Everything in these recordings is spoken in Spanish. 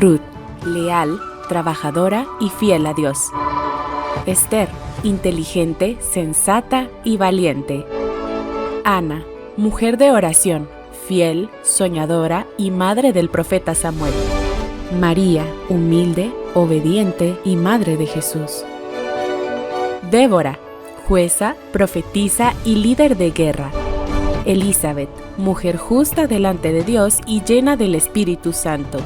Ruth, leal, trabajadora y fiel a Dios. Esther, inteligente, sensata y valiente. Ana, mujer de oración, fiel, soñadora y madre del profeta Samuel. María, humilde, obediente y madre de Jesús. Débora, jueza, profetisa y líder de guerra. Elizabeth, mujer justa delante de Dios y llena del Espíritu Santo.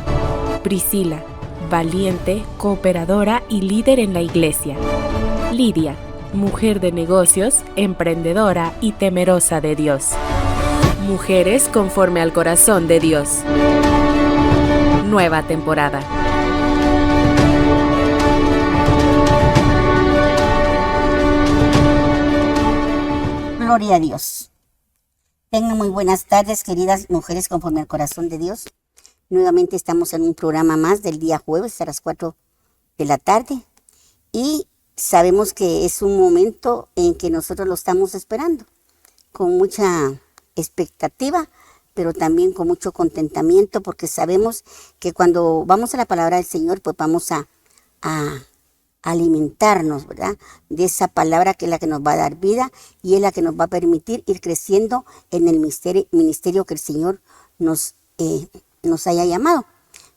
Priscila, valiente, cooperadora y líder en la iglesia. Lidia, mujer de negocios, emprendedora y temerosa de Dios. Mujeres conforme al corazón de Dios. Nueva temporada. Gloria a Dios. Tengan muy buenas tardes, queridas mujeres conforme al corazón de Dios. Nuevamente estamos en un programa más del día jueves a las 4 de la tarde. Y sabemos que es un momento en que nosotros lo estamos esperando con mucha expectativa, pero también con mucho contentamiento, porque sabemos que cuando vamos a la palabra del Señor, pues vamos a alimentarnos, ¿verdad?, de esa palabra que es la que nos va a dar vida y es la que nos va a permitir ir creciendo en el ministerio que el Señor nos haya llamado.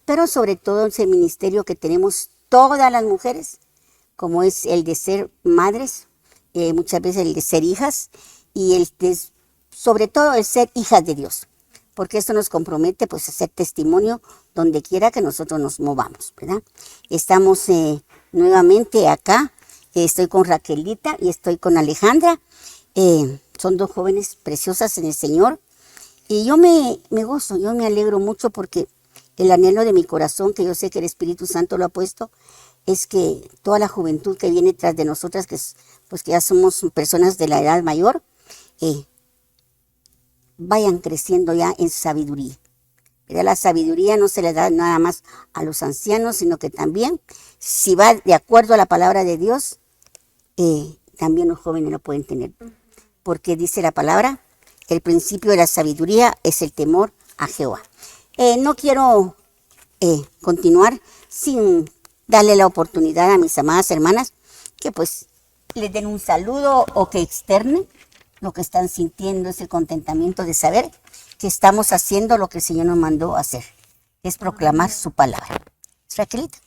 Pero sobre todo ese ministerio que tenemos todas las mujeres, como es el de ser madres, muchas veces el de ser hijas y sobre todo el ser hijas de Dios, porque esto nos compromete pues a ser testimonio donde quiera que nosotros nos movamos, ¿verdad? Estamos nuevamente acá, estoy con Raquelita y estoy con Alejandra, son dos jóvenes preciosas en el Señor y yo me gozo, yo me alegro mucho porque el anhelo de mi corazón, que yo sé que el Espíritu Santo lo ha puesto, es que toda la juventud que viene tras de nosotras, que ya somos personas de la edad mayor, vayan creciendo ya en sabiduría. Pero la sabiduría no se le da nada más a los ancianos, sino que también, si va de acuerdo a la palabra de Dios, también los jóvenes lo pueden tener. Porque dice la palabra, el principio de la sabiduría es el temor a Jehová. No quiero continuar sin darle la oportunidad a mis amadas hermanas que pues les den un saludo o que externen lo que están sintiendo, ese contentamiento de saber que estamos haciendo lo que el Señor nos mandó a hacer, es proclamar su palabra. Raquelita.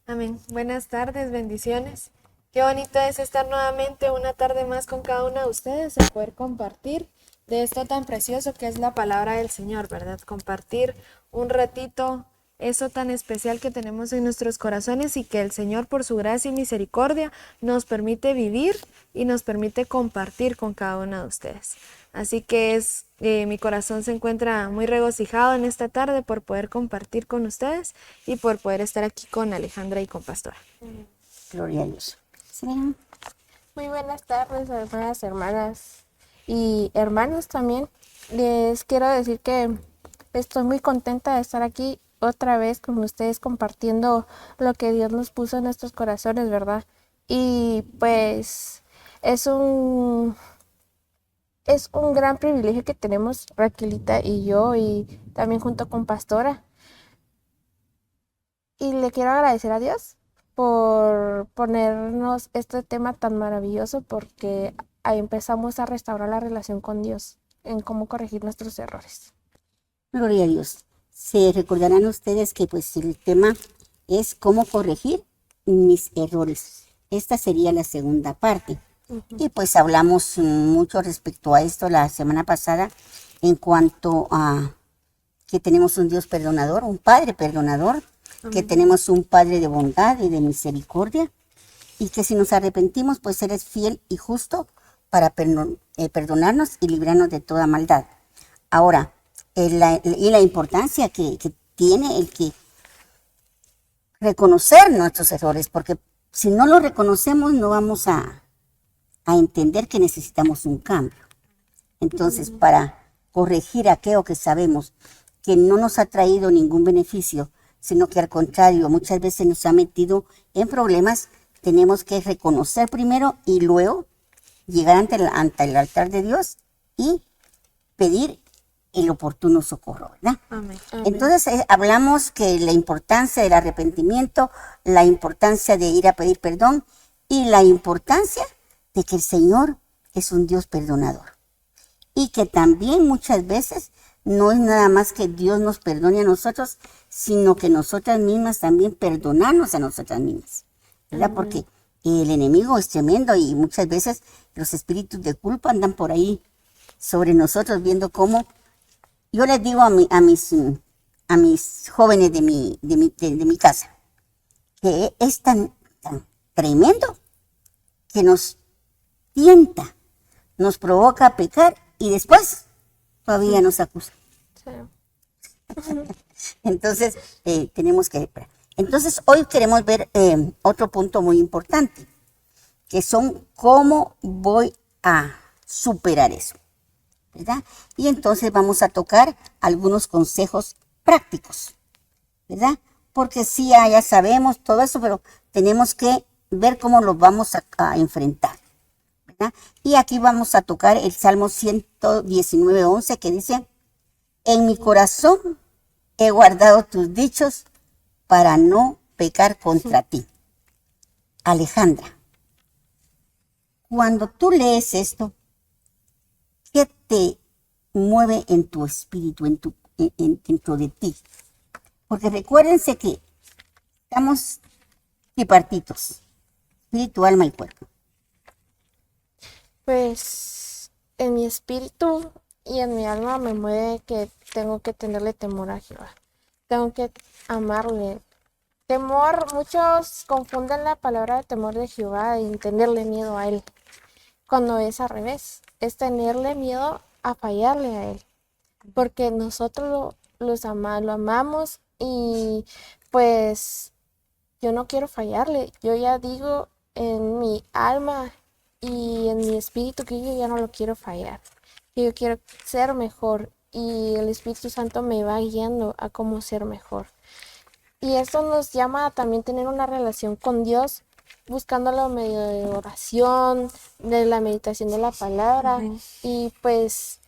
Amén. Buenas tardes, bendiciones. Qué bonito es estar nuevamente una tarde más con cada una de ustedes y poder compartir de esto tan precioso que es la palabra del Señor, ¿verdad? Compartir un ratito eso tan especial que tenemos en nuestros corazones y que el Señor por su gracia y misericordia nos permite vivir y nos permite compartir con cada una de ustedes. Así que mi corazón se encuentra muy regocijado en esta tarde por poder compartir con ustedes y por poder estar aquí con Alejandra y con Pastora. Gloria a Dios. ¿Sí? Muy buenas tardes, hermanas y hermanos también. Les quiero decir que estoy muy contenta de estar aquí otra vez con ustedes compartiendo lo que Dios nos puso en nuestros corazones, ¿verdad? Y pues es un gran privilegio que tenemos Raquelita y yo, y también junto con Pastora. Y le quiero agradecer a Dios por ponernos este tema tan maravilloso, porque ahí empezamos a restaurar la relación con Dios, en cómo corregir nuestros errores. Gloria a Dios. Se recordarán ustedes que pues el tema es cómo corregir mis errores. Esta sería la segunda parte. Y pues hablamos mucho respecto a esto la semana pasada en cuanto a que tenemos un Dios perdonador, un Padre perdonador, que tenemos un Padre de bondad y de misericordia, y que si nos arrepentimos, pues Él es fiel y justo para perdonarnos y librarnos de toda maldad. Ahora, la importancia que tiene el que reconocer nuestros errores, porque si no lo reconocemos no vamos a entender que necesitamos un cambio. Entonces, para corregir aquello que sabemos que no nos ha traído ningún beneficio, sino que al contrario, muchas veces nos ha metido en problemas, tenemos que reconocer primero y luego llegar ante el altar de Dios y pedir el oportuno socorro, ¿verdad? Amén. Entonces hablamos que la importancia del arrepentimiento, la importancia de ir a pedir perdón y la importancia de que el Señor es un Dios perdonador. Y que también muchas veces no es nada más que Dios nos perdone a nosotros, sino que nosotras mismas también perdonarnos a nosotras mismas, ¿verdad? Porque el enemigo es tremendo y muchas veces los espíritus de culpa andan por ahí sobre nosotros viendo cómo. Yo les digo a mis jóvenes de mi casa que es tan tremendo que nos tienta, nos provoca a pecar y después todavía nos acusa. Sí. Entonces, tenemos que... Entonces, hoy queremos ver otro punto muy importante, que son cómo voy a superar eso, ¿verdad? Y entonces vamos a tocar algunos consejos prácticos, ¿verdad? Porque sí, ya sabemos todo eso, pero tenemos que ver cómo los vamos a enfrentar, ¿verdad? Y aquí vamos a tocar el Salmo 119:11, que dice: en mi corazón he guardado tus dichos para no pecar contra ti. Alejandra, cuando tú lees esto, ¿qué te mueve en tu espíritu, dentro de ti? Porque recuérdense que estamos tripartitos, espíritu, alma y cuerpo. Pues en mi espíritu y en mi alma me mueve que tengo que tenerle temor a Jehová. Tengo que amarle. Temor, muchos confunden la palabra de temor de Jehová y tenerle miedo a Él, cuando es al revés, es tenerle miedo a fallarle a Él, porque nosotros lo amamos y pues yo no quiero fallarle. Yo ya digo en mi alma y en mi espíritu que yo ya no lo quiero fallar, que yo quiero ser mejor y el Espíritu Santo me va guiando a cómo ser mejor. Y esto nos llama a también tener una relación con Dios, buscándolo medio de oración, de la meditación de la palabra. Y pues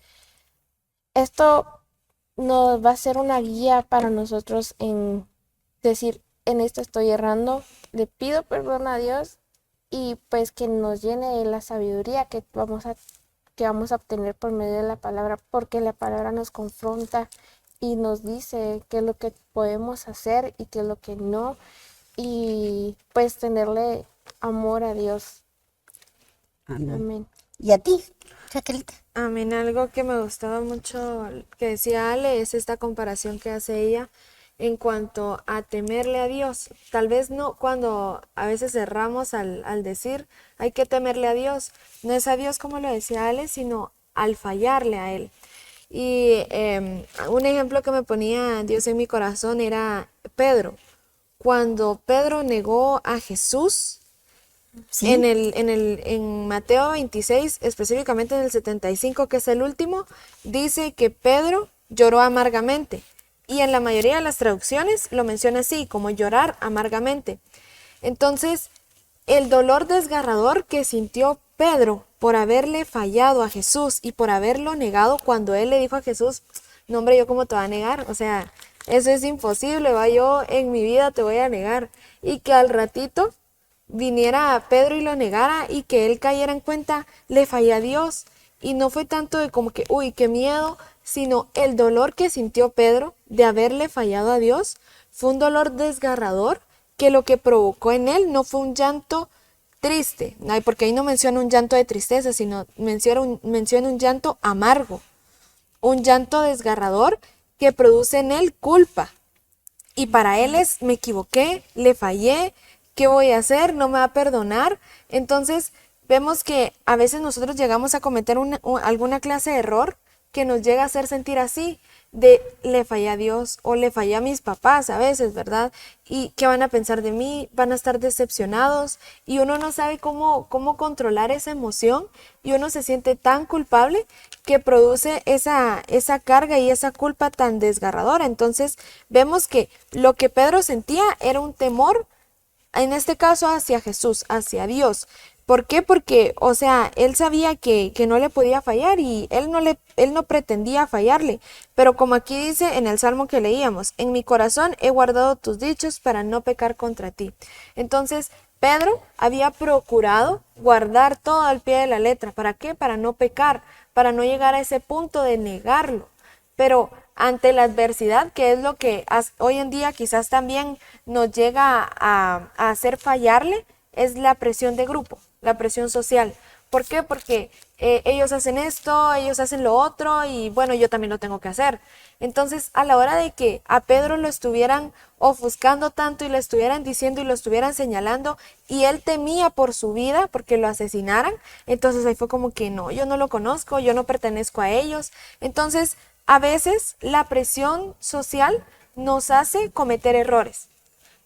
esto nos va a ser una guía para nosotros en decir, en esto estoy errando, le pido perdón a Dios y pues que nos llene de la sabiduría que vamos a obtener por medio de la palabra, porque la palabra nos confronta y nos dice qué es lo que podemos hacer y qué es lo que no, y pues tenerle amor a Dios. Amén. ¿Y a ti, Raquelita? Amén. Algo que me gustaba mucho que decía Ale es esta comparación que hace ella en cuanto a temerle a Dios. Tal vez no cuando a veces erramos al decir hay que temerle a Dios. No es a Dios como lo decía Ale, sino al fallarle a Él. Y un ejemplo que me ponía Dios en mi corazón era Pedro. Cuando Pedro negó a Jesús, ¿Sí? en Mateo 26, específicamente en el 75, que es el último, dice que Pedro lloró amargamente. Y en la mayoría de las traducciones lo menciona así, como llorar amargamente. Entonces, el dolor desgarrador que sintió Pedro por haberle fallado a Jesús y por haberlo negado cuando él le dijo a Jesús, no hombre, ¿yo cómo te voy a negar? O sea, eso es imposible, yo en mi vida te voy a negar. Y que al ratito viniera a Pedro y lo negara y que él cayera en cuenta, le fallé a Dios. Y no fue tanto de como que, uy, qué miedo, sino el dolor que sintió Pedro de haberle fallado a Dios fue un dolor desgarrador que lo que provocó en él no fue un llanto triste, porque ahí no menciona un llanto de tristeza, sino menciona un llanto amargo, un llanto desgarrador que produce en él culpa. Y para él es, me equivoqué, le fallé, ¿qué voy a hacer? ¿No me va a perdonar? Entonces vemos que a veces nosotros llegamos a cometer alguna clase de error que nos llega a hacer sentir así, de le fallé a Dios o le fallé a mis papás a veces, ¿verdad? ¿Y qué van a pensar de mí? Van a estar decepcionados y uno no sabe cómo controlar esa emoción y uno se siente tan culpable que produce esa carga y esa culpa tan desgarradora. Entonces vemos que lo que Pedro sentía era un temor, en este caso hacia Jesús, hacia Dios, ¿Por qué? Porque, o sea, él sabía que no le podía fallar y él no pretendía fallarle. Pero como aquí dice en el salmo que leíamos, en mi corazón he guardado tus dichos para no pecar contra ti. Entonces, Pedro había procurado guardar todo al pie de la letra. ¿Para qué? Para no pecar, para no llegar a ese punto de negarlo. Pero ante la adversidad, que es lo que hoy en día quizás también nos llega a hacer fallarle, es la presión de grupo, la presión social. ¿Por qué? Porque ellos hacen esto, ellos hacen lo otro y bueno, yo también lo tengo que hacer. Entonces, a la hora de que a Pedro lo estuvieran ofuscando tanto y le estuvieran diciendo y lo estuvieran señalando y él temía por su vida porque lo asesinaran, entonces ahí fue como que no, yo no lo conozco, yo no pertenezco a ellos. Entonces, a veces la presión social nos hace cometer errores,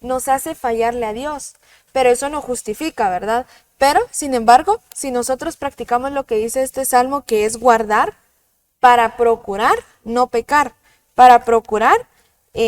nos hace fallarle a Dios, pero eso no justifica, ¿verdad? Pero, sin embargo, si nosotros practicamos lo que dice este salmo, que es guardar para procurar no pecar, para procurar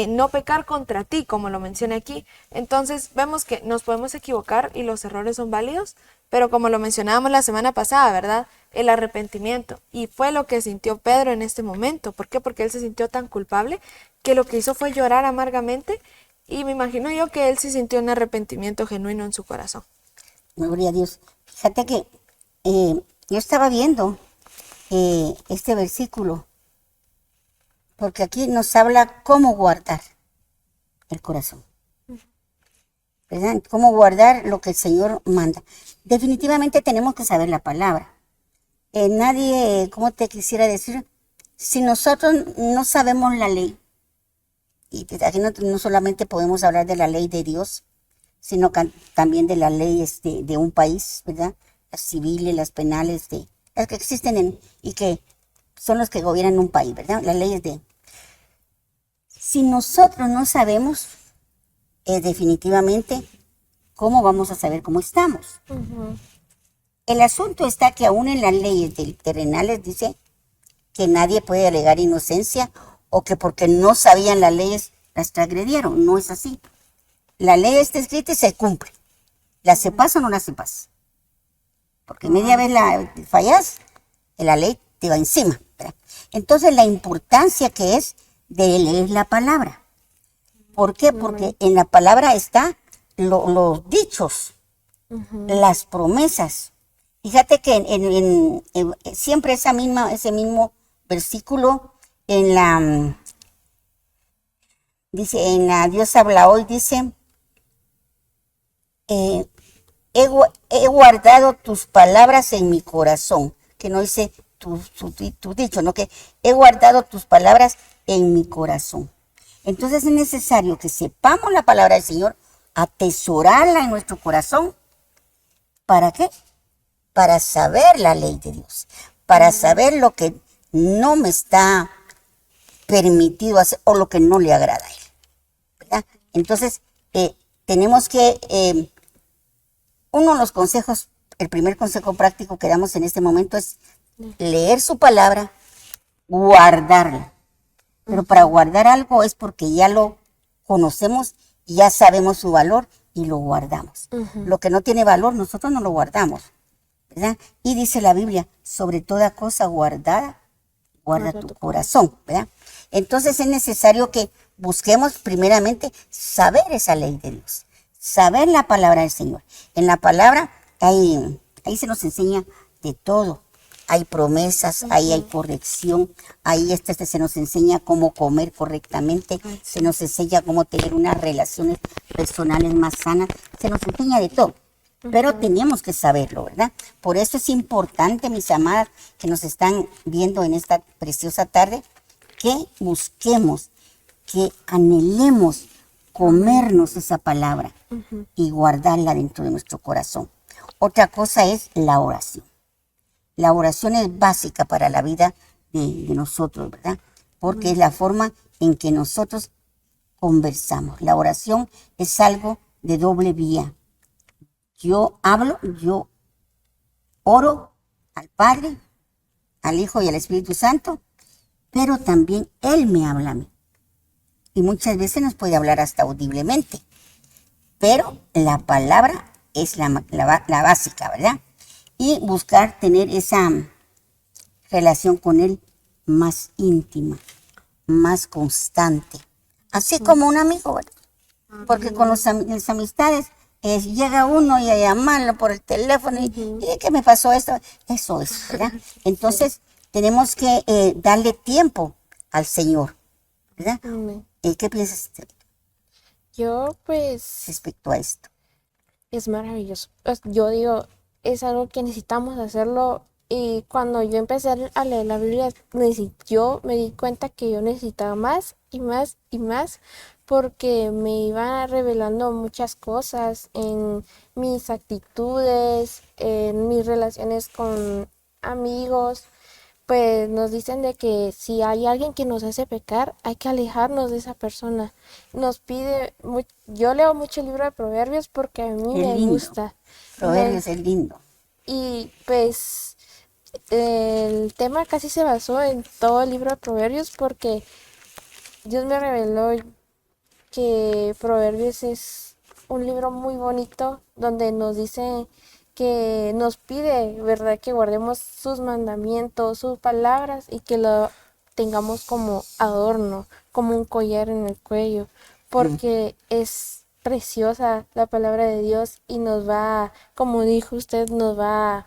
no pecar contra ti, como lo menciona aquí, entonces vemos que nos podemos equivocar y los errores son válidos, pero como lo mencionábamos la semana pasada, ¿verdad? El arrepentimiento. Y fue lo que sintió Pedro en este momento. ¿Por qué? Porque él se sintió tan culpable que lo que hizo fue llorar amargamente y me imagino yo que él sí sintió un arrepentimiento genuino en su corazón. Gloria a Dios. Fíjate que yo estaba viendo este versículo, porque aquí nos habla cómo guardar el corazón, ¿verdad? Cómo guardar lo que el Señor manda. Definitivamente tenemos que saber la palabra. Nadie, ¿cómo te quisiera decir? Si nosotros no sabemos la ley, y aquí no solamente podemos hablar de la ley de Dios, sino también de las leyes de un país, ¿verdad? Las civiles, las penales, las que existen y que son los que gobiernan un país, ¿verdad? Las leyes de... Si nosotros no sabemos, definitivamente, ¿cómo vamos a saber cómo estamos? El asunto está que aún en las leyes terrenales dice que nadie puede alegar inocencia o que porque no sabían las leyes las transgredieron. No es así. La ley está escrita y se cumple. La sepas o no la sepas. Porque media vez la fallas, la ley te va encima, ¿verdad? Entonces la importancia que es de leer la palabra. ¿Por qué? Porque en la palabra están los dichos, las promesas. Fíjate que siempre ese mismo versículo dice, en la Dios habla hoy, dice, he guardado tus palabras en mi corazón, que no dice tu dicho, no, que he guardado tus palabras en mi corazón. Entonces es necesario que sepamos la palabra del Señor, atesorarla en nuestro corazón. ¿Para qué? Para saber la ley de Dios, para saber lo que no me está permitido hacer o lo que no le agrada a Él, ¿verdad? Entonces, tenemos que, uno de los consejos, el primer consejo práctico que damos en este momento es leer su palabra, guardarla. Pero para guardar algo es porque ya lo conocemos, ya sabemos su valor y lo guardamos. Lo que no tiene valor, nosotros no lo guardamos, ¿verdad? Y dice la Biblia, sobre toda cosa guardada, guarda tu corazón, ¿verdad? Entonces es necesario que busquemos primeramente saber esa ley de Dios, saber la palabra del Señor. En la palabra ahí se nos enseña de todo. Hay promesas, ahí hay corrección, ahí se nos enseña cómo comer correctamente, se nos enseña cómo tener unas relaciones personales más sanas, se nos enseña de todo. Pero tenemos que saberlo, ¿verdad? Por eso es importante, mis amadas, que nos están viendo en esta preciosa tarde, que busquemos, que anhelemos comernos esa palabra y guardarla dentro de nuestro corazón. Otra cosa es la oración. La oración es básica para la vida de nosotros, ¿verdad? Porque es la forma en que nosotros conversamos. La oración es algo de doble vía. Yo hablo, yo oro al Padre, al Hijo y al Espíritu Santo, pero también Él me habla a mí. Y muchas veces nos puede hablar hasta audiblemente. Pero la palabra es la básica, ¿verdad? Y buscar tener esa relación con Él más íntima, más constante, así como un amigo, ¿verdad? Porque con las amistades llega uno y a llamarlo por el teléfono y ¿qué me pasó esto? Eso es, ¿verdad? Entonces tenemos que darle tiempo al Señor, ¿verdad? ¿Qué piensas Yo pues respecto a esto? es maravilloso. Yo digo, es algo que necesitamos hacerlo. Y cuando yo empecé a leer la Biblia, yo me di cuenta que yo necesitaba más y más y más, porque me iban revelando muchas cosas en mis actitudes, en mis relaciones con amigos. Pues nos dicen de que si hay alguien que nos hace pecar, hay que alejarnos de esa persona. Nos pide, yo leo mucho el libro de Proverbios porque a mí Es me lindo. gusta. Proverbios es lindo. Y pues el tema casi se basó en todo el libro de Proverbios, porque Dios me reveló que Proverbios es un libro muy bonito donde nos dice que nos pide, ¿verdad?, que guardemos sus mandamientos, sus palabras, y que lo tengamos como adorno, como un collar en el cuello, porque es preciosa la palabra de Dios y nos va, como dijo usted, nos da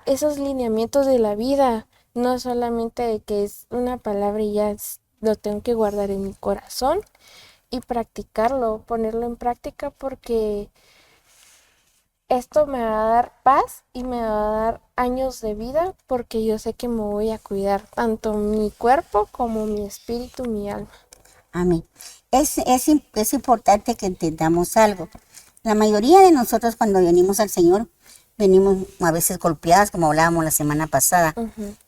esos lineamientos de la vida, no solamente de que es una palabra y ya lo tengo que guardar en mi corazón y practicarlo, ponerlo en práctica, porque esto me va a dar paz y me va a dar años de vida, porque yo sé que me voy a cuidar tanto mi cuerpo como mi espíritu, mi alma. Amén. Es importante que entendamos algo. La mayoría de nosotros cuando venimos al Señor, venimos a veces golpeadas, como hablábamos la semana pasada,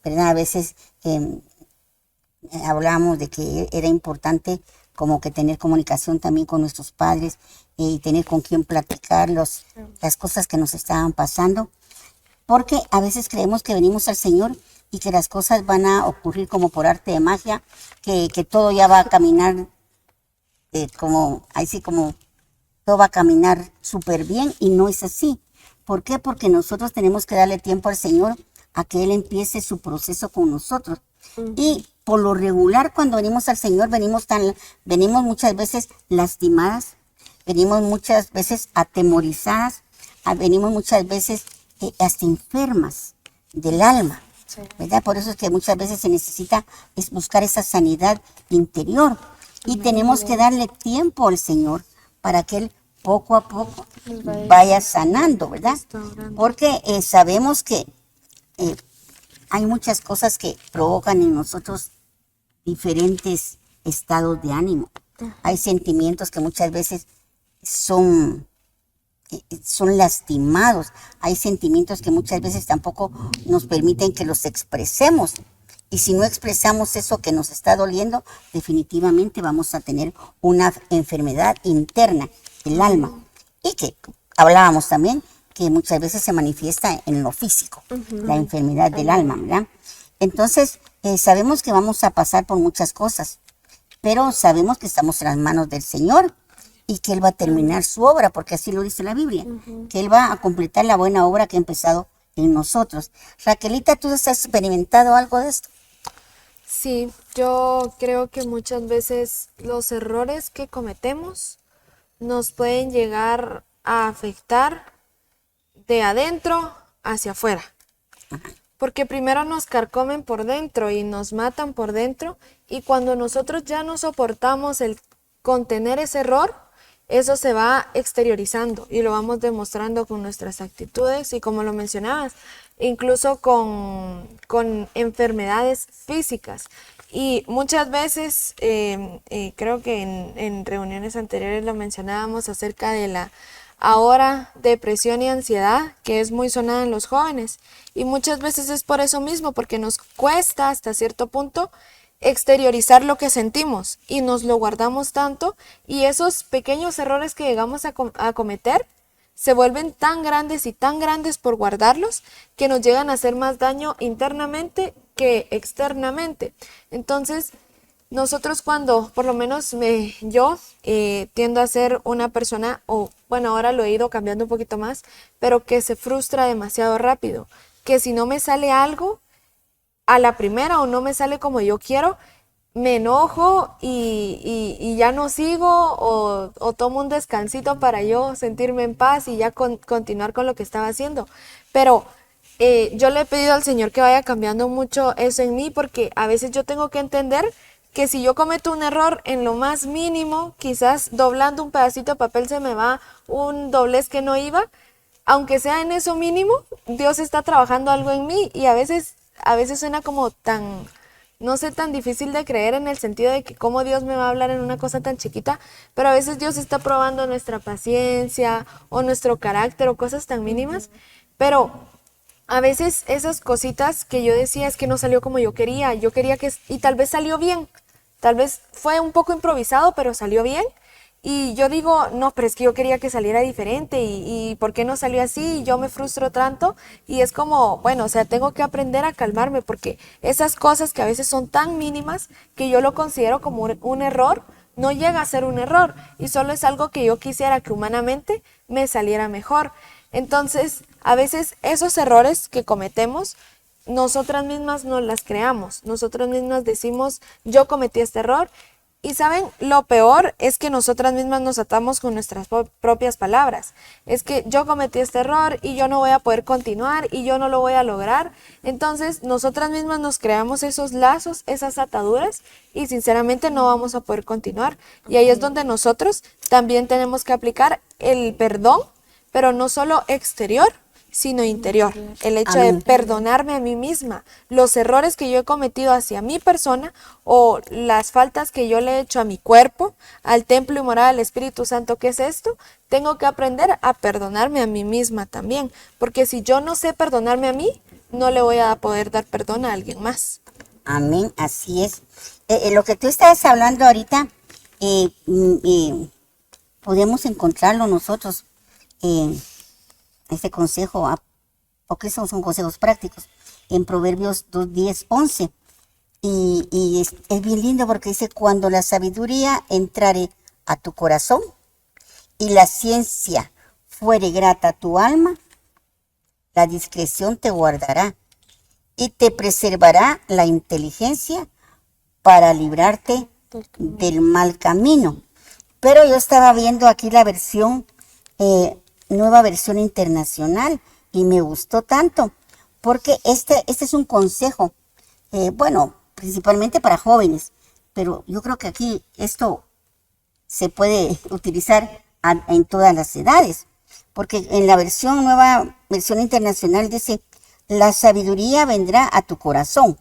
¿verdad? A veces hablábamos de que era importante como que tener comunicación también con nuestros padres y tener con quien platicar las cosas que nos estaban pasando, porque a veces creemos que venimos al Señor y que las cosas van a ocurrir como por arte de magia, que todo ya va a caminar como todo va a caminar súper bien, y no es así. ¿Por qué? Porque nosotros tenemos que darle tiempo al Señor a que Él empiece su proceso con nosotros. Y por lo regular, cuando venimos al Señor, venimos muchas veces lastimadas, venimos muchas veces atemorizadas, venimos muchas veces hasta enfermas del alma, ¿verdad? Por eso es que muchas veces se necesita buscar esa sanidad interior, y tenemos que darle tiempo al Señor para que Él poco a poco vaya sanando, ¿verdad? Porque sabemos que hay muchas cosas que provocan en nosotros diferentes estados de ánimo. Hay sentimientos que muchas veces son lastimados. Hay sentimientos que muchas veces tampoco nos permiten que los expresemos. Y si no expresamos eso que nos está doliendo, definitivamente vamos a tener una enfermedad interna del alma. Y que hablábamos también que muchas veces se manifiesta en lo físico, la enfermedad del alma, ¿verdad? Entonces, sabemos que vamos a pasar por muchas cosas, pero sabemos que estamos en las manos del Señor y que Él va a terminar su obra, porque así lo dice la Biblia, que Él va a completar la buena obra que ha empezado en nosotros. Raquelita, ¿tú has experimentado algo de esto? Sí, yo creo que muchas veces los errores que cometemos nos pueden llegar a afectar de adentro hacia afuera. Porque primero nos carcomen por dentro y nos matan por dentro, y cuando nosotros ya no soportamos el contener ese error, eso se va exteriorizando y lo vamos demostrando con nuestras actitudes y, como lo mencionabas, incluso con enfermedades físicas. Y muchas veces, creo que en reuniones anteriores lo mencionábamos acerca de la ahora depresión y ansiedad, que es muy sonada en los jóvenes. Y muchas veces es por eso mismo, porque nos cuesta hasta cierto punto exteriorizar lo que sentimos y nos lo guardamos tanto, y esos pequeños errores que llegamos a cometer se vuelven tan grandes y tan grandes por guardarlos, que nos llegan a hacer más daño internamente que externamente. Entonces, nosotros cuando, por lo menos yo tiendo a ser una persona, o bueno, ahora lo he ido cambiando un poquito más, pero que se frustra demasiado rápido, que si no me sale algo a la primera o no me sale como yo quiero, me enojo y ya no sigo o tomo un descansito para yo sentirme en paz y ya continuar con lo que estaba haciendo. Pero yo le he pedido al Señor que vaya cambiando mucho eso en mí, porque a veces yo tengo que entender que si yo cometo un error en lo más mínimo, quizás doblando un pedacito de papel se me va un doblez que no iba, aunque sea en eso mínimo, Dios está trabajando algo en mí y a veces suena como tan, no sé, tan difícil de creer en el sentido de que cómo Dios me va a hablar en una cosa tan chiquita, pero a veces Dios está probando nuestra paciencia o nuestro carácter o cosas tan mínimas, pero a veces esas cositas que yo decía es que no salió como yo quería y tal vez salió bien, tal vez fue un poco improvisado, pero salió bien. Y yo digo, no, pero es que yo quería que saliera diferente y ¿por qué no salió así? Y yo me frustro tanto y es como, bueno, o sea, tengo que aprender a calmarme porque esas cosas que a veces son tan mínimas que yo lo considero como un error, no llega a ser un error y solo es algo que yo quisiera que humanamente me saliera mejor. Entonces, a veces esos errores que cometemos, nosotras mismas nos las creamos, nosotras mismas decimos, yo cometí este error. Y saben, lo peor es que nosotras mismas nos atamos con nuestras propias palabras. Es que yo cometí este error y yo no voy a poder continuar y yo no lo voy a lograr. Entonces, nosotras mismas nos creamos esos lazos, esas ataduras y sinceramente no vamos a poder continuar. Y ahí es donde nosotros también tenemos que aplicar el perdón, pero no solo exterior, sino interior. El hecho de perdonarme a mí misma, los errores que yo he cometido hacia mi persona o las faltas que yo le he hecho a mi cuerpo, al templo y morada del Espíritu Santo, ¿qué es esto? Tengo que aprender a perdonarme a mí misma también, porque si yo no sé perdonarme a mí, no le voy a poder dar perdón a alguien más. Amén, así es. Lo que tú estabas hablando ahorita, podemos encontrarlo nosotros. Este consejo, porque esos son consejos prácticos, en Proverbios 2, 10, 11. Y es bien lindo porque dice, cuando la sabiduría entrare a tu corazón y la ciencia fuere grata a tu alma, la discreción te guardará y te preservará la inteligencia para librarte del mal camino. Pero yo estaba viendo aquí la versión Nueva Versión Internacional y me gustó tanto porque este es un consejo, bueno, principalmente para jóvenes, pero yo creo que aquí esto se puede utilizar en todas las edades, porque en la Nueva Versión Internacional dice, la sabiduría vendrá a tu corazón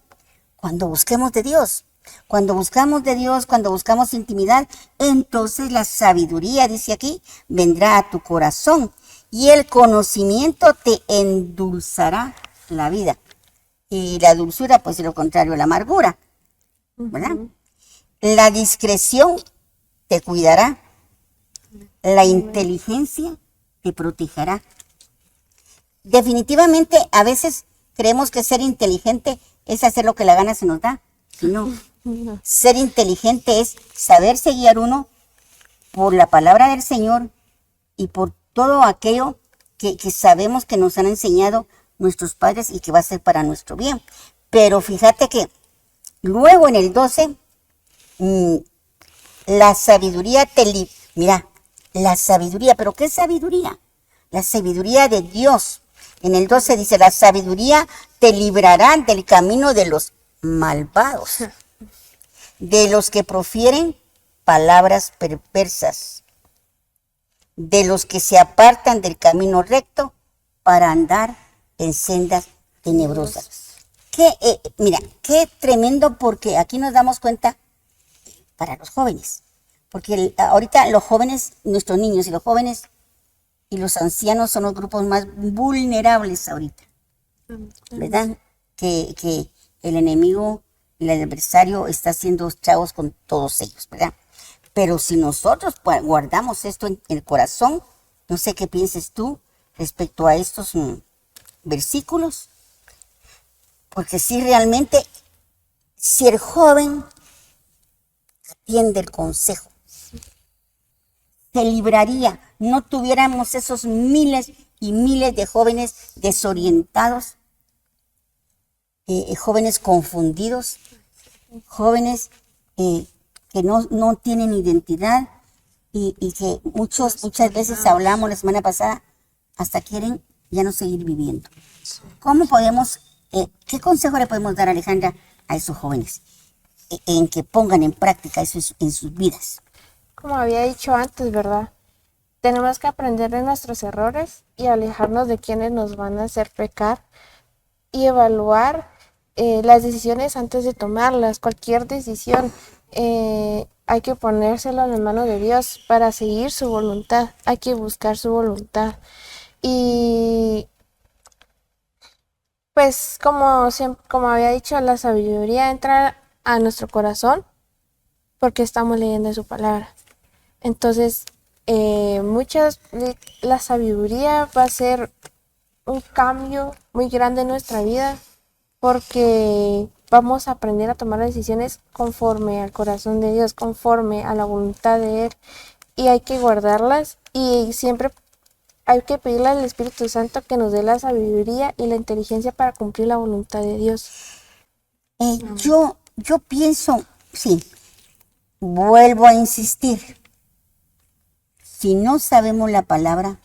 cuando busquemos de Dios. Cuando buscamos de Dios, cuando buscamos intimidad, entonces la sabiduría, dice aquí, vendrá a tu corazón y el conocimiento te endulzará la vida. Y la dulzura, pues es lo contrario a la amargura, ¿verdad? La discreción te cuidará, la inteligencia te protegerá. Definitivamente, a veces creemos que ser inteligente es hacer lo que la gana se nos da. No. Ser inteligente es saberse guiar uno por la palabra del Señor y por todo aquello que sabemos que nos han enseñado nuestros padres y que va a ser para nuestro bien. Pero fíjate que luego en el 12, la sabiduría mira, la sabiduría, ¿pero qué sabiduría? La sabiduría de Dios. En el 12 dice, la sabiduría te librará del camino de los malvados, de los que profieren palabras perversas, de los que se apartan del camino recto para andar en sendas tenebrosas. Mira, qué tremendo, porque aquí nos damos cuenta para los jóvenes, porque ahorita los jóvenes, nuestros niños y los jóvenes y los ancianos son los grupos más vulnerables ahorita, ¿verdad? Que el enemigo, el adversario está haciendo estragos con todos ellos, ¿verdad? Pero si nosotros guardamos esto en el corazón, no sé qué pienses tú respecto a estos versículos, porque si realmente, si el joven atiende el consejo. Se libraría, no tuviéramos esos miles y miles de jóvenes desorientados, jóvenes confundidos, jóvenes que no tienen identidad y que muchas veces hablamos la semana pasada, hasta quieren ya no seguir viviendo. ¿Cómo podemos, qué consejo le podemos dar, Alejandra, a esos jóvenes en que pongan en práctica eso en sus vidas? Como había dicho antes, ¿verdad? Tenemos que aprender de nuestros errores y alejarnos de quienes nos van a hacer pecar y evaluar las decisiones antes de tomarlas. Cualquier decisión hay que ponérselo en las manos de Dios para seguir su voluntad. Hay que buscar su voluntad. Y pues como había dicho, la sabiduría entra a nuestro corazón porque estamos leyendo su palabra. Entonces, la sabiduría va a ser un cambio muy grande en nuestra vida porque vamos a aprender a tomar decisiones conforme al corazón de Dios, conforme a la voluntad de Él, y hay que guardarlas y siempre hay que pedirle al Espíritu Santo que nos dé la sabiduría y la inteligencia para cumplir la voluntad de Dios. Yo pienso, sí, vuelvo a insistir, si no sabemos la palabra,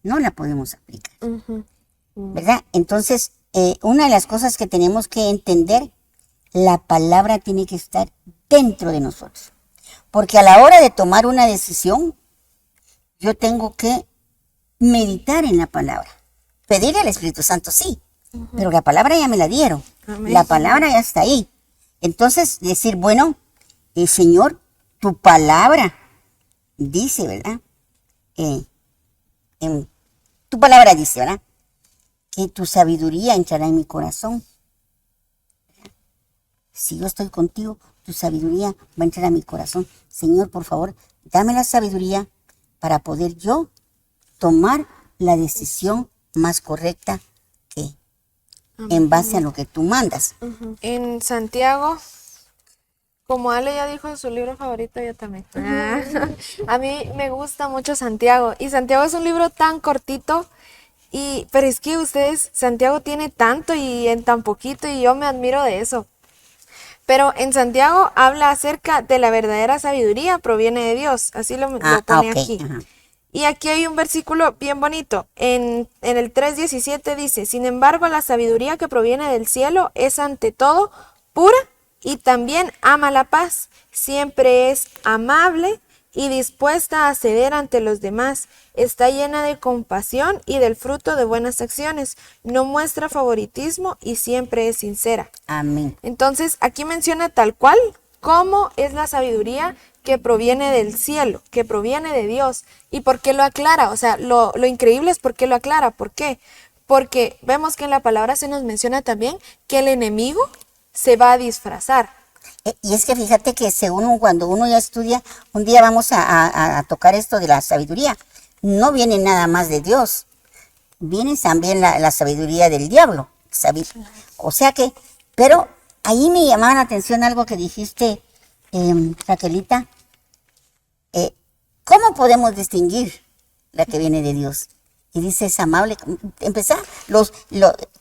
no la podemos aplicar, ¿verdad? Entonces, una de las cosas que tenemos que entender, la palabra tiene que estar dentro de nosotros, porque a la hora de tomar una decisión, yo tengo que meditar en la palabra, pedirle al Espíritu Santo, sí, pero la palabra ya me la dieron. Amén. La palabra ya está ahí. Entonces, decir, bueno, Señor, tu palabra dice, ¿verdad? Tu palabra dice, ¿verdad? Que tu sabiduría entrará en mi corazón. Si yo estoy contigo, tu sabiduría va a entrar a mi corazón. Señor, por favor, dame la sabiduría para poder yo tomar la decisión más correcta en base a lo que tú mandas. En Santiago, como Ale ya dijo en su libro favorito, yo también. A mí me gusta mucho Santiago. Y Santiago es un libro tan cortito, pero es que Santiago tiene tanto y en tan poquito, y yo me admiro de eso. Pero en Santiago habla acerca de la verdadera sabiduría, proviene de Dios. Así lo pone aquí. Ajá. Y aquí hay un versículo bien bonito. En el 3:17 dice, sin embargo, la sabiduría que proviene del cielo es ante todo pura y también ama la paz. Siempre es amable y dispuesta a ceder ante los demás. Está llena de compasión y del fruto de buenas acciones. No muestra favoritismo y siempre es sincera. Amén. Entonces, aquí menciona tal cual cómo es la sabiduría que proviene del cielo, que proviene de Dios. ¿Y por qué lo aclara? O sea, lo increíble es por qué lo aclara. ¿Por qué? Porque vemos que en la palabra se nos menciona también que el enemigo se va a disfrazar. Y es que fíjate que cuando uno ya estudia, un día vamos a tocar esto de la sabiduría. No viene nada más de Dios, viene también la sabiduría del diablo. O sea que, pero ahí me llamaba la atención algo que dijiste, Raquelita. ¿Cómo podemos distinguir la que viene de Dios? Y dice, es amable. Empezar,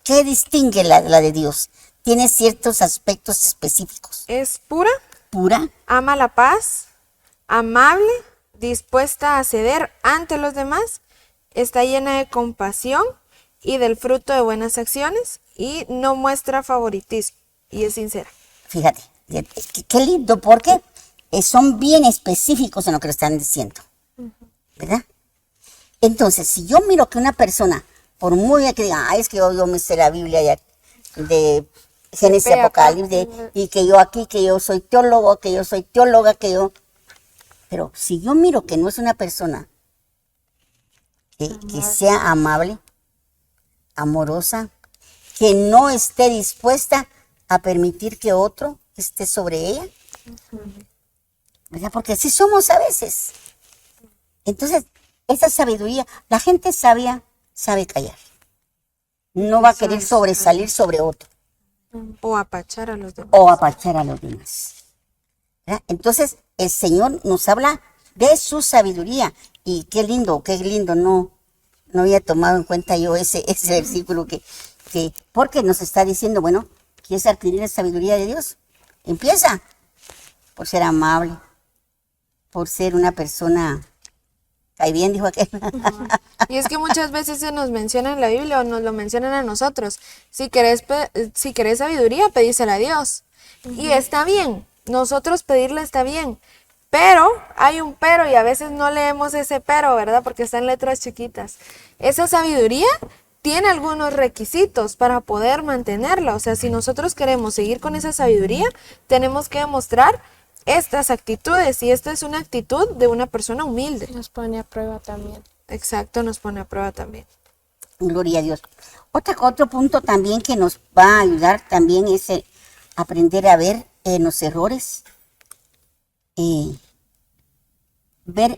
¿qué distingue la de Dios? Tiene ciertos aspectos específicos. Es pura. Pura. Ama la paz. Amable. Dispuesta a ceder ante los demás. Está llena de compasión y del fruto de buenas acciones. Y no muestra favoritismo. Y es sincera. Fíjate, qué lindo, porque son bien específicos en lo que lo están diciendo. ¿Verdad? Entonces, si yo miro que una persona, por muy que diga, es que yo me sé la Biblia de Génesis, Apocalipsis, y que yo aquí, que yo soy teólogo, que yo soy teóloga, pero si yo miro que no es una persona que sea amable, amorosa, que no esté dispuesta a permitir que otro esté sobre ella, ¿verdad? Porque así somos a veces. Entonces, esa sabiduría, la gente sabia sabe callar. No va a querer sobresalir sobre otro. O apachar a los demás. ¿verdad? Entonces, el Señor nos habla de su sabiduría. Y qué lindo, no había tomado en cuenta yo ese versículo porque nos está diciendo, bueno, ¿quieres adquirir la sabiduría de Dios? Empieza por ser amable, por ser una persona, cae bien, dijo aquel. Y es que muchas veces se nos menciona en la Biblia o nos lo mencionan a nosotros. Si querés sabiduría, pedísela a Dios. Y está bien, nosotros pedirle está bien. Pero, hay un pero y a veces no leemos ese pero, ¿verdad? Porque está en letras chiquitas. Esa sabiduría tiene algunos requisitos para poder mantenerla. O sea, si nosotros queremos seguir con esa sabiduría, tenemos que demostrar estas actitudes. Y esta es una actitud de una persona humilde. Nos pone a prueba también. Exacto, nos pone a prueba también. Gloria a Dios. Otro punto también que nos va a ayudar también es aprender a ver los errores. Ver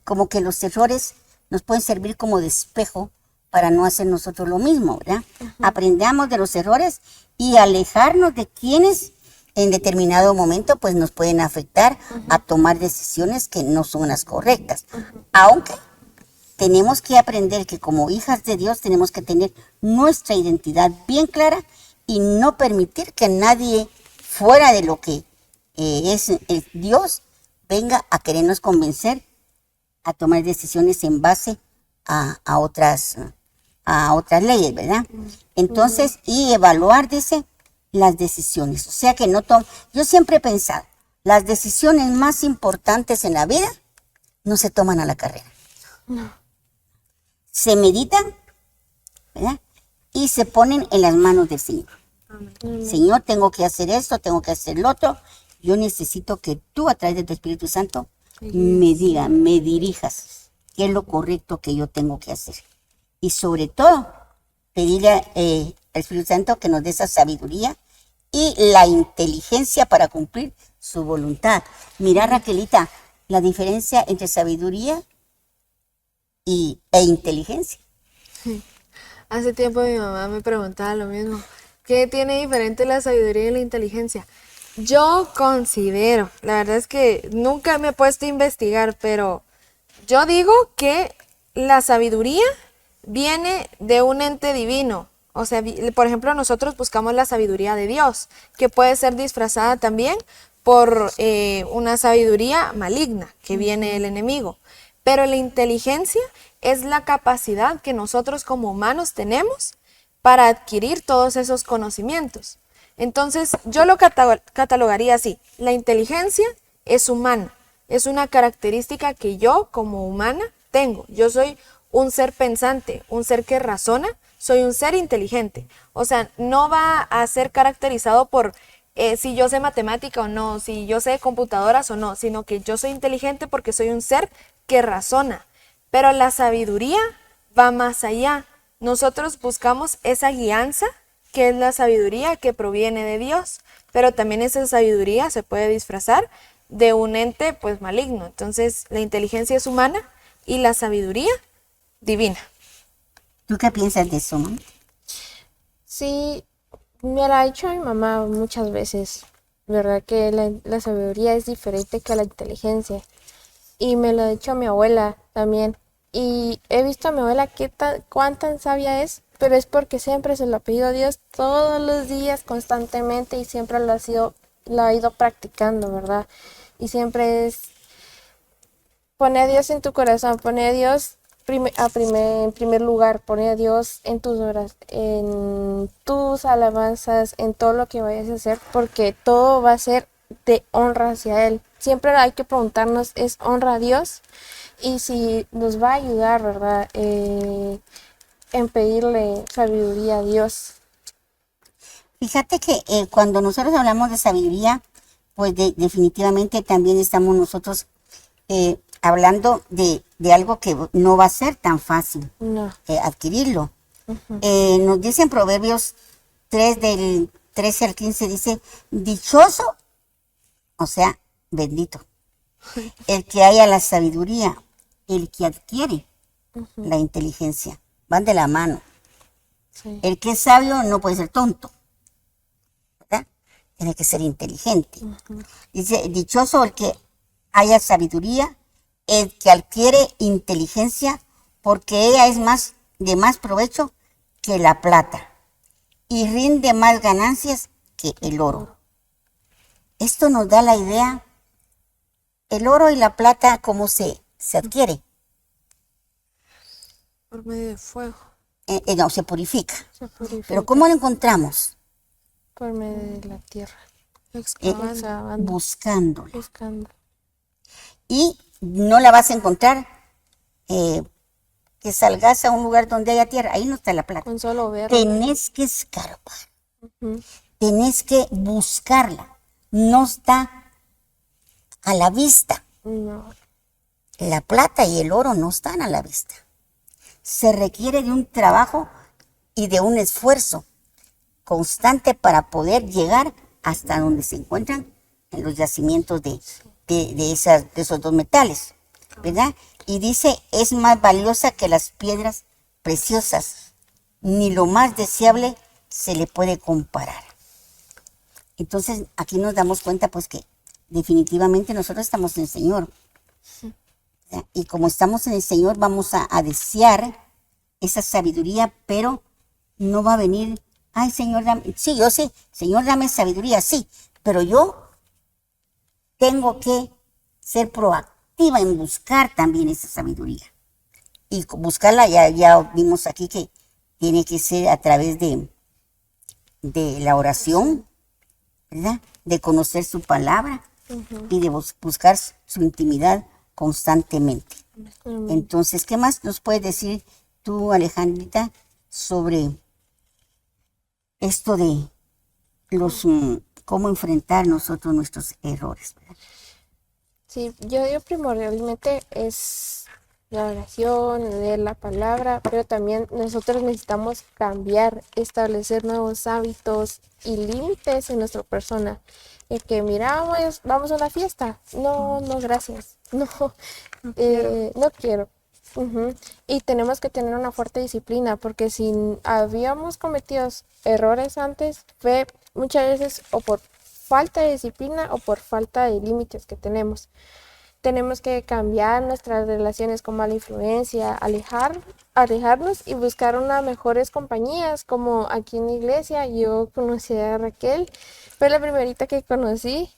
como que los errores nos pueden servir como de espejo para no hacer nosotros lo mismo, ¿verdad? Aprendamos de los errores y alejarnos de quienes en determinado momento pues nos pueden afectar a tomar decisiones que no son las correctas. Aunque tenemos que aprender que como hijas de Dios tenemos que tener nuestra identidad bien clara y no permitir que nadie fuera de lo que es el Dios venga a querernos convencer a tomar decisiones en base a otras leyes, ¿verdad? Entonces, y evaluar, dice, las decisiones. O sea que yo siempre he pensado, las decisiones más importantes en la vida no se toman a la carrera. No. Se meditan, ¿verdad? Y se ponen en las manos del Señor. Amén. Señor, tengo que hacer esto, tengo que hacer lo otro. Yo necesito que tú, a través de tu Espíritu Santo, me dirijas qué es lo correcto que yo tengo que hacer. Y sobre todo, pedirle al Espíritu Santo que nos dé esa sabiduría y la inteligencia para cumplir su voluntad. Mira, Raquelita, la diferencia entre sabiduría e inteligencia. Hace tiempo mi mamá me preguntaba lo mismo. ¿Qué tiene diferente la sabiduría y la inteligencia? Yo considero, la verdad es que nunca me he puesto a investigar, pero yo digo que la sabiduría viene de un ente divino. O sea, por ejemplo, nosotros buscamos la sabiduría de Dios, que puede ser disfrazada también por una sabiduría maligna que viene del enemigo. Pero la inteligencia es la capacidad que nosotros como humanos tenemos para adquirir todos esos conocimientos. Entonces, yo lo catalogaría así. La inteligencia es humana, es una característica que yo como humana tengo. Yo soy un ser pensante, un ser que razona, soy un ser inteligente. O sea, no va a ser caracterizado por si yo sé matemática o no, si yo sé computadoras o no, sino que yo soy inteligente porque soy un ser que razona. Pero la sabiduría va más allá. Nosotros buscamos esa guianza, que es la sabiduría que proviene de Dios, pero también esa sabiduría se puede disfrazar de un ente pues maligno. Entonces la inteligencia es humana y la sabiduría divina. ¿Tú qué piensas de eso, mamá? Sí, me lo ha dicho mi mamá muchas veces, ¿verdad? Que la sabiduría es diferente que la inteligencia. Y me lo ha dicho mi abuela también. Y he visto a mi abuela cuán tan sabia es, pero es porque siempre se lo ha pedido a Dios todos los días, constantemente, y siempre lo ha ido practicando, ¿verdad? Y siempre es, pone a Dios en tu corazón, pone a Dios en primer lugar, pone a Dios en tus horas, en tus alabanzas, en todo lo que vayas a hacer, porque todo va a ser de honra hacia Él. Siempre hay que preguntarnos, ¿es honra a Dios? Y si nos va a ayudar, ¿verdad? En pedirle sabiduría a Dios. Fíjate que cuando nosotros hablamos de sabiduría, pues definitivamente también estamos nosotros hablando de algo que no va a ser tan fácil adquirirlo. Nos dice en Proverbios 3 del 13 al 15, dice, dichoso, o sea, bendito, el que haya la sabiduría, el que adquiere la inteligencia. Van de la mano. Sí. El que es sabio no puede ser tonto, ¿verdad? tiene que ser inteligente. Dice, dichoso el que haya sabiduría, el que adquiere inteligencia, porque ella es de más provecho que la plata y rinde más ganancias que el oro. Esto nos da la idea, el oro y la plata, cómo se adquiere. Por medio de fuego. No, se purifica. Se purifica Pero ¿cómo lo encontramos? por medio de la tierra, Excavando. Buscándola. buscando. Y no la vas a encontrar que salgas a un lugar donde haya tierra. Ahí no está la plata. Con solo ver. Tenés que escarbar. Ujú. Tenés que buscarla. No está a la vista. No. La plata y el oro no están a la vista. Se requiere de un trabajo y de un esfuerzo constante para poder llegar hasta donde se encuentran en los yacimientos de esos dos metales, ¿verdad? Y dice, es más valiosa que las piedras preciosas, ni lo más deseable se le puede comparar. Entonces, aquí nos damos cuenta, pues, que definitivamente nosotros estamos en el Señor. ¿Verdad? Y como estamos en el Señor, vamos a desear esa sabiduría, pero no va a venir, ay, Señor, dame, sí, yo sé, Señor, dame sabiduría, sí, pero yo tengo que ser proactiva en buscar también esa sabiduría. Y buscarla, ya vimos aquí que tiene que ser a través de la oración, ¿verdad? De conocer su palabra y de buscar su intimidad constantemente. Entonces, ¿qué más nos puedes decir tú, Alejandrita, sobre esto de cómo enfrentar nosotros nuestros errores, ¿verdad? Sí, yo digo primordialmente es la oración, leer la palabra, pero también nosotros necesitamos cambiar, establecer nuevos hábitos y límites en nuestra persona. El que miramos, vamos a una fiesta, no, gracias, no, no quiero. Ujú. Y tenemos que tener una fuerte disciplina, porque si habíamos cometido errores antes, fue muchas veces o por falta de disciplina o por falta de límites que tenemos. Tenemos que cambiar nuestras relaciones con mala influencia, alejarnos y buscar unas mejores compañías, como aquí en la iglesia. Yo conocí a Raquel, fue la primerita que conocí.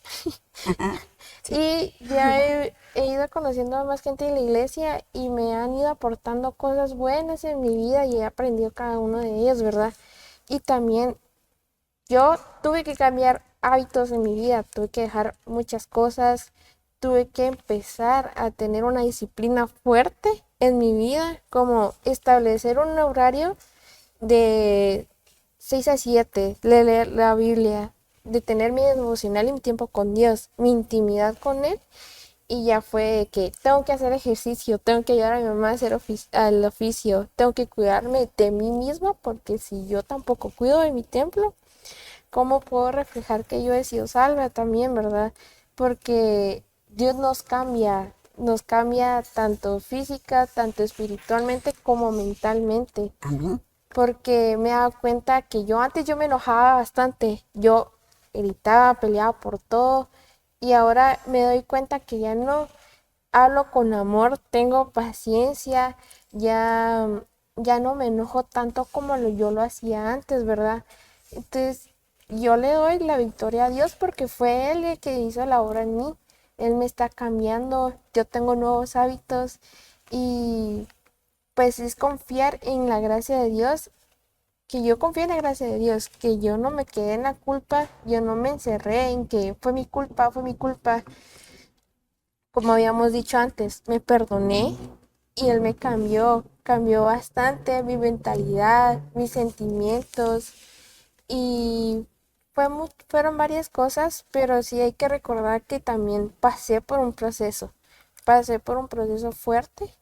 Y ya he ido conociendo a más gente en la iglesia y me han ido aportando cosas buenas en mi vida y he aprendido cada uno de ellos, ¿verdad? Y también yo tuve que cambiar hábitos en mi vida, tuve que dejar muchas cosas, tuve que empezar a tener una disciplina fuerte en mi vida, como establecer un horario de 6 a 7, leer la Biblia, de tener mi devocional y mi tiempo con Dios, mi intimidad con Él. Y ya fue que tengo que hacer ejercicio, tengo que ayudar a mi mamá a hacer al oficio, tengo que cuidarme de mí misma, porque si yo tampoco cuido de mi templo, ¿cómo puedo reflejar que yo he sido salva también, verdad? Porque Dios nos cambia tanto física, tanto espiritualmente como mentalmente. Amén. Porque me he dado cuenta que yo me enojaba bastante, yo gritaba, peleaba por todo, y ahora me doy cuenta que ya no hablo con amor, tengo paciencia, ya no me enojo tanto como yo lo hacía antes, ¿verdad? Entonces, yo le doy la victoria a Dios porque fue Él el que hizo la obra en mí. Él me está cambiando, yo tengo nuevos hábitos y pues es confiar en la gracia de Dios, que yo confío en la gracia de Dios, que yo no me quedé en la culpa, yo no me encerré en que fue mi culpa. Como habíamos dicho antes, me perdoné y Él me cambió bastante mi mentalidad, mis sentimientos y fueron varias cosas, pero sí hay que recordar que también pasé por un proceso fuerte,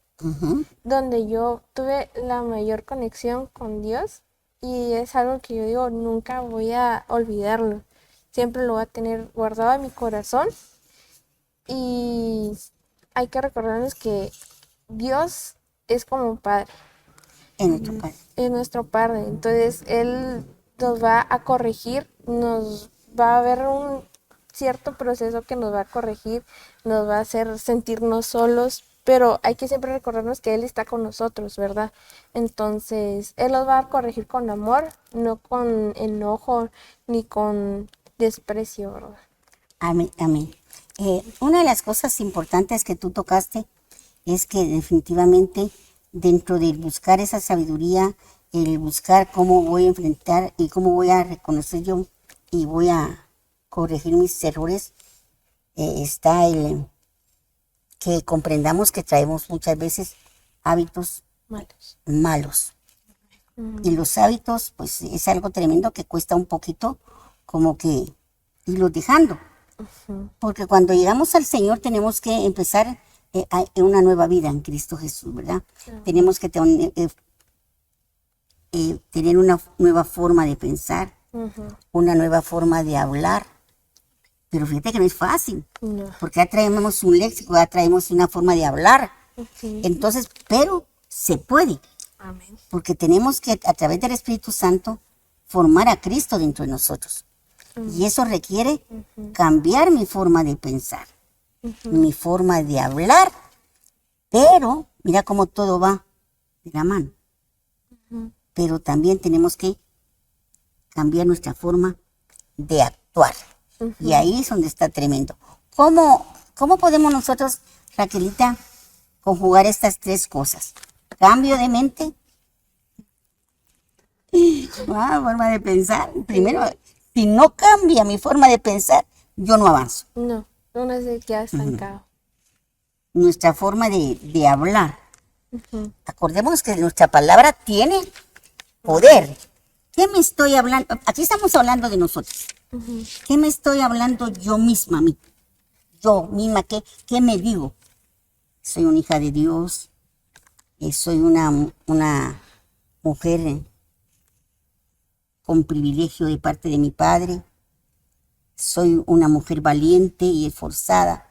donde yo tuve la mayor conexión con Dios y es algo que yo digo, nunca voy a olvidarlo, siempre lo voy a tener guardado en mi corazón. Y hay que recordarnos que Dios es como un padre, En nuestro Padre. es nuestro padre. Entonces Él nos va a corregir, nos va a haber un cierto proceso que nos va a corregir, nos va a hacer sentirnos solos, pero hay que siempre recordarnos que Él está con nosotros, ¿verdad? Entonces, Él nos va a corregir con amor, no con enojo ni con desprecio, ¿verdad? Amén, amén. Una de las cosas importantes que tú tocaste es que definitivamente dentro del buscar esa sabiduría, el buscar cómo voy a enfrentar y cómo voy a reconocer yo y voy a corregir mis errores, está el que comprendamos que traemos muchas veces hábitos malos. Y los hábitos, pues es algo tremendo que cuesta un poquito como que irlos dejando. Porque cuando llegamos al Señor tenemos que empezar una nueva vida en Cristo Jesús, ¿verdad? Tenemos que tener una nueva forma de pensar, una nueva forma de hablar. Pero fíjate que no es fácil, porque ya traemos un léxico, ya traemos una forma de hablar. Entonces, pero se puede, Amén. porque tenemos que a través del Espíritu Santo formar a Cristo dentro de nosotros. Y eso requiere cambiar mi forma de pensar, mi forma de hablar, pero mira cómo todo va de la mano. Pero también tenemos que cambiar nuestra forma de actuar. Y ahí es donde está tremendo. ¿Cómo podemos nosotros, Raquelita, conjugar estas tres cosas? Cambio de mente, forma de pensar. Primero, si no cambia mi forma de pensar, yo no avanzo. No, uno se queda estancado. Nuestra forma de hablar. Acordémonos que nuestra palabra tiene poder. ¿Qué me estoy hablando? Aquí estamos hablando de nosotros. ¿Qué me estoy hablando yo misma a mí? Yo misma, ¿qué me digo? Soy una hija de Dios. Soy una mujer con privilegio de parte de mi Padre. Soy una mujer valiente y esforzada.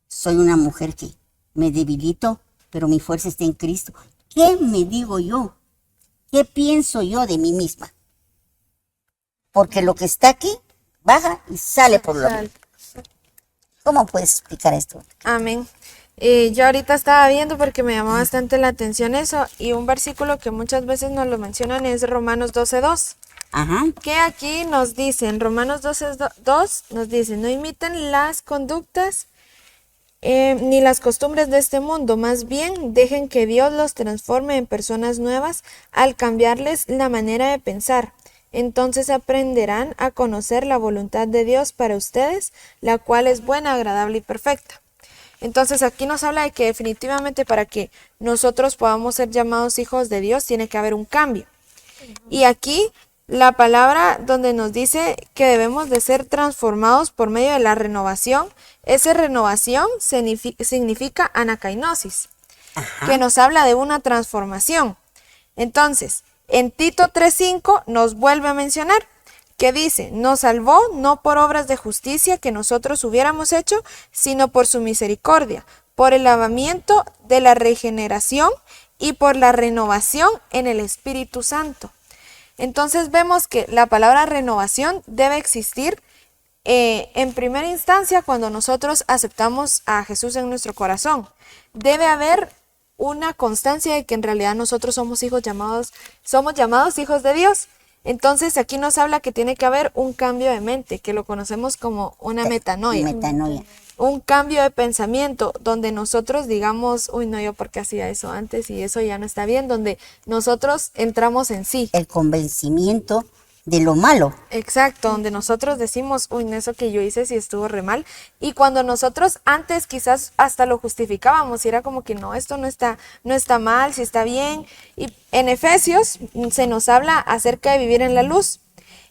Soy una mujer que me debilito, pero mi fuerza está en Cristo. ¿Qué me digo yo? ¿Qué pienso yo de mí misma? Porque lo que está aquí baja y sale por lo alto. ¿Cómo puedes explicar esto? Amén. Yo ahorita estaba viendo porque me llamó bastante la atención eso, y un versículo que muchas veces nos lo mencionan es Romanos 12:2. Ajá. Que aquí nos dice, en Romanos 12:2 nos dice: no imiten las conductas ni las costumbres de este mundo, más bien dejen que Dios los transforme en personas nuevas al cambiarles la manera de pensar. Entonces aprenderán a conocer la voluntad de Dios para ustedes, la cual es buena, agradable y perfecta. Entonces aquí nos habla de que definitivamente para que nosotros podamos ser llamados hijos de Dios tiene que haber un cambio. Y aquí la palabra donde nos dice que debemos de ser transformados por medio de la renovación, esa renovación significa anakainosis, que nos habla de una transformación. Entonces, en Tito 3:5 nos vuelve a mencionar que dice: nos salvó no por obras de justicia que nosotros hubiéramos hecho, sino por su misericordia, por el lavamiento de la regeneración y por la renovación en el Espíritu Santo. Entonces vemos que la palabra renovación debe existir en primera instancia cuando nosotros aceptamos a Jesús en nuestro corazón. Debe haber una constancia de que en realidad nosotros somos llamados hijos de Dios. Entonces aquí nos habla que tiene que haber un cambio de mente, que lo conocemos como una metanoia. Metanoia. Un cambio de pensamiento donde nosotros digamos: uy, no, yo porque hacía eso antes y eso ya no está bien, donde nosotros entramos en sí. El convencimiento de lo malo. Exacto, donde nosotros decimos: uy, no, eso que yo hice sí estuvo re mal. Y cuando nosotros antes quizás hasta lo justificábamos y era como que no, esto no está mal, sí está bien. Y en Efesios se nos habla acerca de vivir en la luz.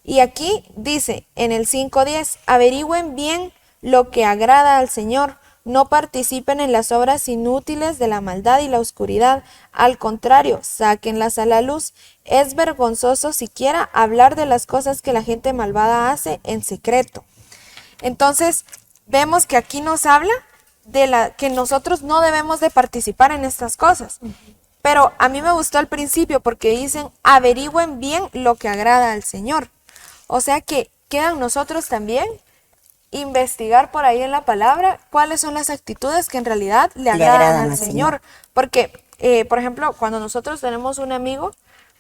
Y aquí dice en el 5:10: averigüen bien lo que agrada al Señor, no participen en las obras inútiles de la maldad y la oscuridad, al contrario, sáquenlas a la luz. Es vergonzoso siquiera hablar de las cosas que la gente malvada hace en secreto. Entonces, vemos que aquí nos habla de que nosotros no debemos de participar en estas cosas. Pero a mí me gustó al principio porque dicen: averigüen bien lo que agrada al Señor. O sea que queda en nosotros también investigar por ahí en la palabra cuáles son las actitudes que en realidad le agradan al Señor. Porque, por ejemplo, cuando nosotros tenemos un amigo,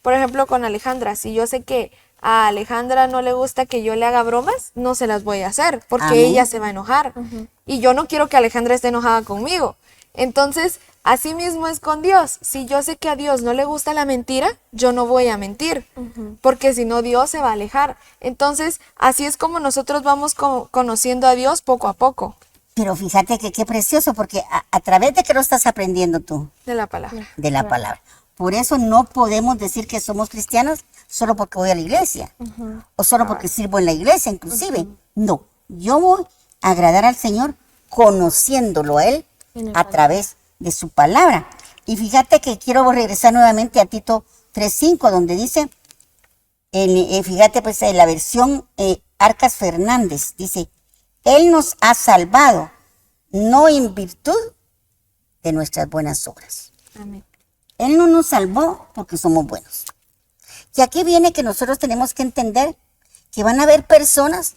por ejemplo, con Alejandra, si yo sé que a Alejandra no le gusta que yo le haga bromas, no se las voy a hacer porque Amén. ella se va a enojar. Y yo no quiero que Alejandra esté enojada conmigo. Entonces, así mismo es con Dios. Si yo sé que a Dios no le gusta la mentira, yo no voy a mentir, porque si no Dios se va a alejar. Entonces, así es como nosotros vamos conociendo a Dios poco a poco. Pero fíjate que qué precioso, porque a través de qué lo estás aprendiendo tú, De la palabra. de la palabra. Por eso no podemos decir que somos cristianos solo porque voy a la iglesia, o solo porque sirvo en la iglesia, inclusive. No, yo voy a agradar al Señor conociéndolo a Él a través de su palabra. Y fíjate que quiero regresar nuevamente a Tito 3:5, donde dice, fíjate pues en la versión Arcas Fernández, dice, Él nos ha salvado, no en virtud de nuestras buenas obras. Amén. Él no nos salvó porque somos buenos. Y aquí viene que nosotros tenemos que entender que van a haber personas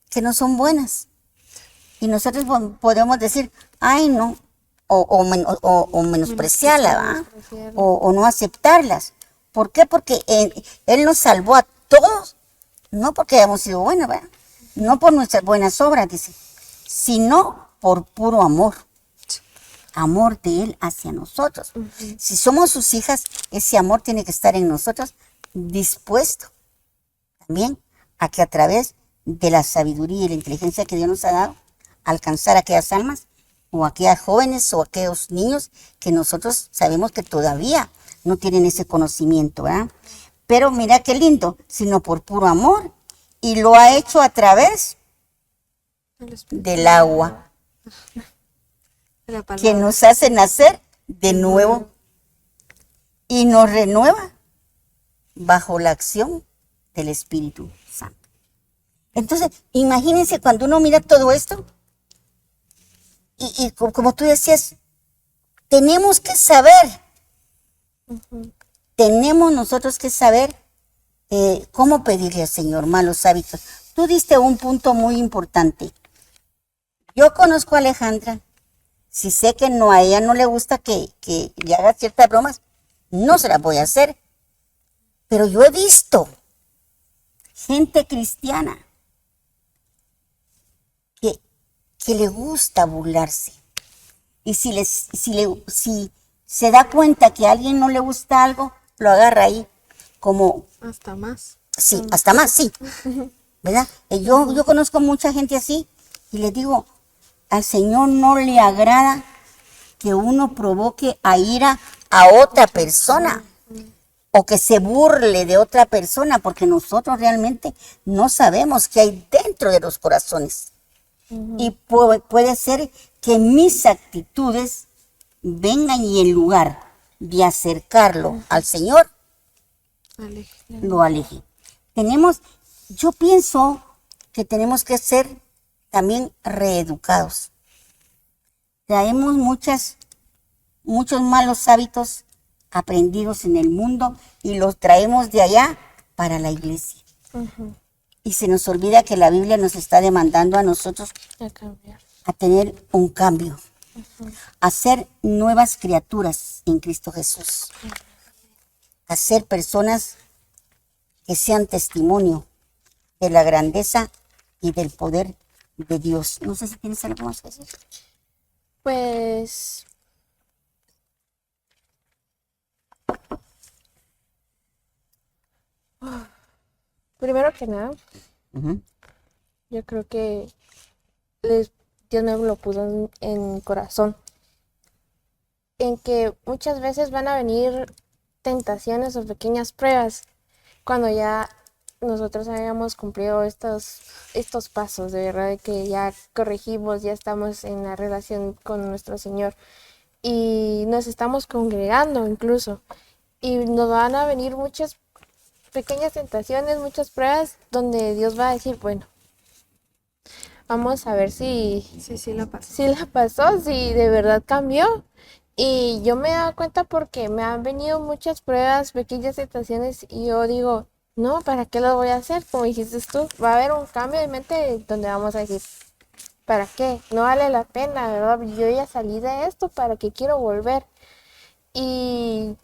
que no son buenas. Y nosotros podemos decir, ay no, o menospreciarla, ¿va? O no aceptarlas. ¿Por qué? Porque Él nos salvó a todos, no porque hayamos sido buenos, ¿verdad? No por nuestras buenas obras, dice, sino por puro amor. Amor de Él hacia nosotros. Si somos sus hijas, ese amor tiene que estar en nosotros dispuesto también a que a través de la sabiduría y la inteligencia que Dios nos ha dado, alcanzar a aquellas almas o aquellas jóvenes o aquellos niños que nosotros sabemos que todavía no tienen ese conocimiento, ¿verdad? Pero mira qué lindo, sino por puro amor, y lo ha hecho a través del agua De la palabra. que nos hace nacer de nuevo y nos renueva bajo la acción del Espíritu Santo. Entonces, imagínense cuando uno mira todo esto, y como tú decías, tenemos que saber, tenemos nosotros que saber cómo pedirle al Señor malos hábitos. Tú diste un punto muy importante. Yo conozco a Alejandra. Si sé que a ella no le gusta que le haga ciertas bromas, no se las voy a hacer. Pero yo he visto gente cristiana que le gusta burlarse. Y si se da cuenta que a alguien no le gusta algo, lo agarra ahí como, Hasta más. sí, hasta más, sí. ¿Verdad? Yo conozco mucha gente así y les digo, al Señor no le agrada que uno provoque a ira a otra persona o que se burle de otra persona, porque nosotros realmente no sabemos qué hay dentro de los corazones. Y puede ser que mis actitudes vengan y en lugar de acercarlo al Señor, lo aleje. Yo pienso que tenemos que ser también reeducados. Traemos muchos malos hábitos aprendidos en el mundo y los traemos de allá para la iglesia. Y se nos olvida que la Biblia nos está demandando a nosotros A cambiar. a tener un cambio, a ser nuevas criaturas en Cristo Jesús, a ser personas que sean testimonio de la grandeza y del poder de Dios. No sé si tienes algo más que decir. Pues primero que nada, yo creo que Dios me lo puso en mi corazón, en que muchas veces van a venir tentaciones o pequeñas pruebas cuando ya nosotros hayamos cumplido estos pasos, de verdad, de que ya corregimos, ya estamos en la relación con nuestro Señor y nos estamos congregando incluso, y nos van a venir muchas pequeñas tentaciones, muchas pruebas donde Dios va a decir, bueno, vamos a ver si la pasó. sí la pasó, si de verdad cambió. Y yo me he dado cuenta porque me han venido muchas pruebas, pequeñas tentaciones, y yo digo, no, ¿para qué lo voy a hacer? Como dijiste tú, va a haber un cambio de mente donde vamos a decir, ¿para qué? No vale la pena, ¿verdad? Yo ya salí de esto, ¿para qué quiero volver? Y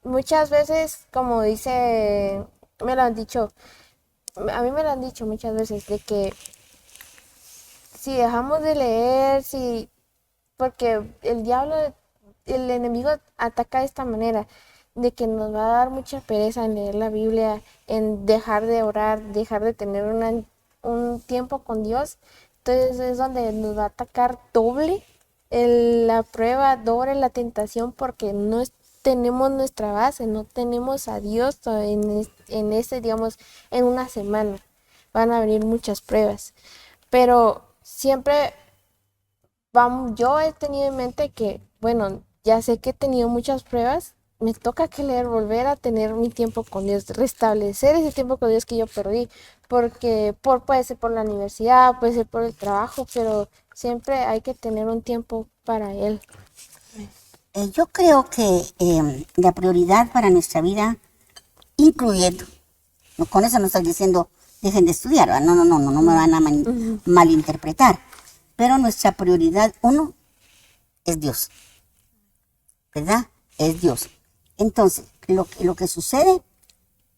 muchas veces, como dice, me lo han dicho, a mí me lo han dicho muchas veces, de que si dejamos de leer, si, porque el diablo, el enemigo ataca de esta manera, de que nos va a dar mucha pereza en leer la Biblia, en dejar de orar, dejar de tener un tiempo con Dios. Entonces es donde nos va a atacar doble la prueba, doble la tentación, porque no tenemos nuestra base, no tenemos a Dios en ese, digamos, en una semana. Van a venir muchas pruebas. Pero siempre yo he tenido en mente que, bueno, ya sé que he tenido muchas pruebas, me toca que leer, volver a tener mi tiempo con Dios, restablecer ese tiempo con Dios que yo perdí, porque puede ser por la universidad, puede ser por el trabajo, pero siempre hay que tener un tiempo para Él. Yo creo que la prioridad para nuestra vida, incluyendo, no, con eso no estoy diciendo dejen de estudiar, ¿verdad? No me van a malinterpretar, pero nuestra prioridad, uno, es Dios, ¿verdad? Es Dios. Entonces, lo que sucede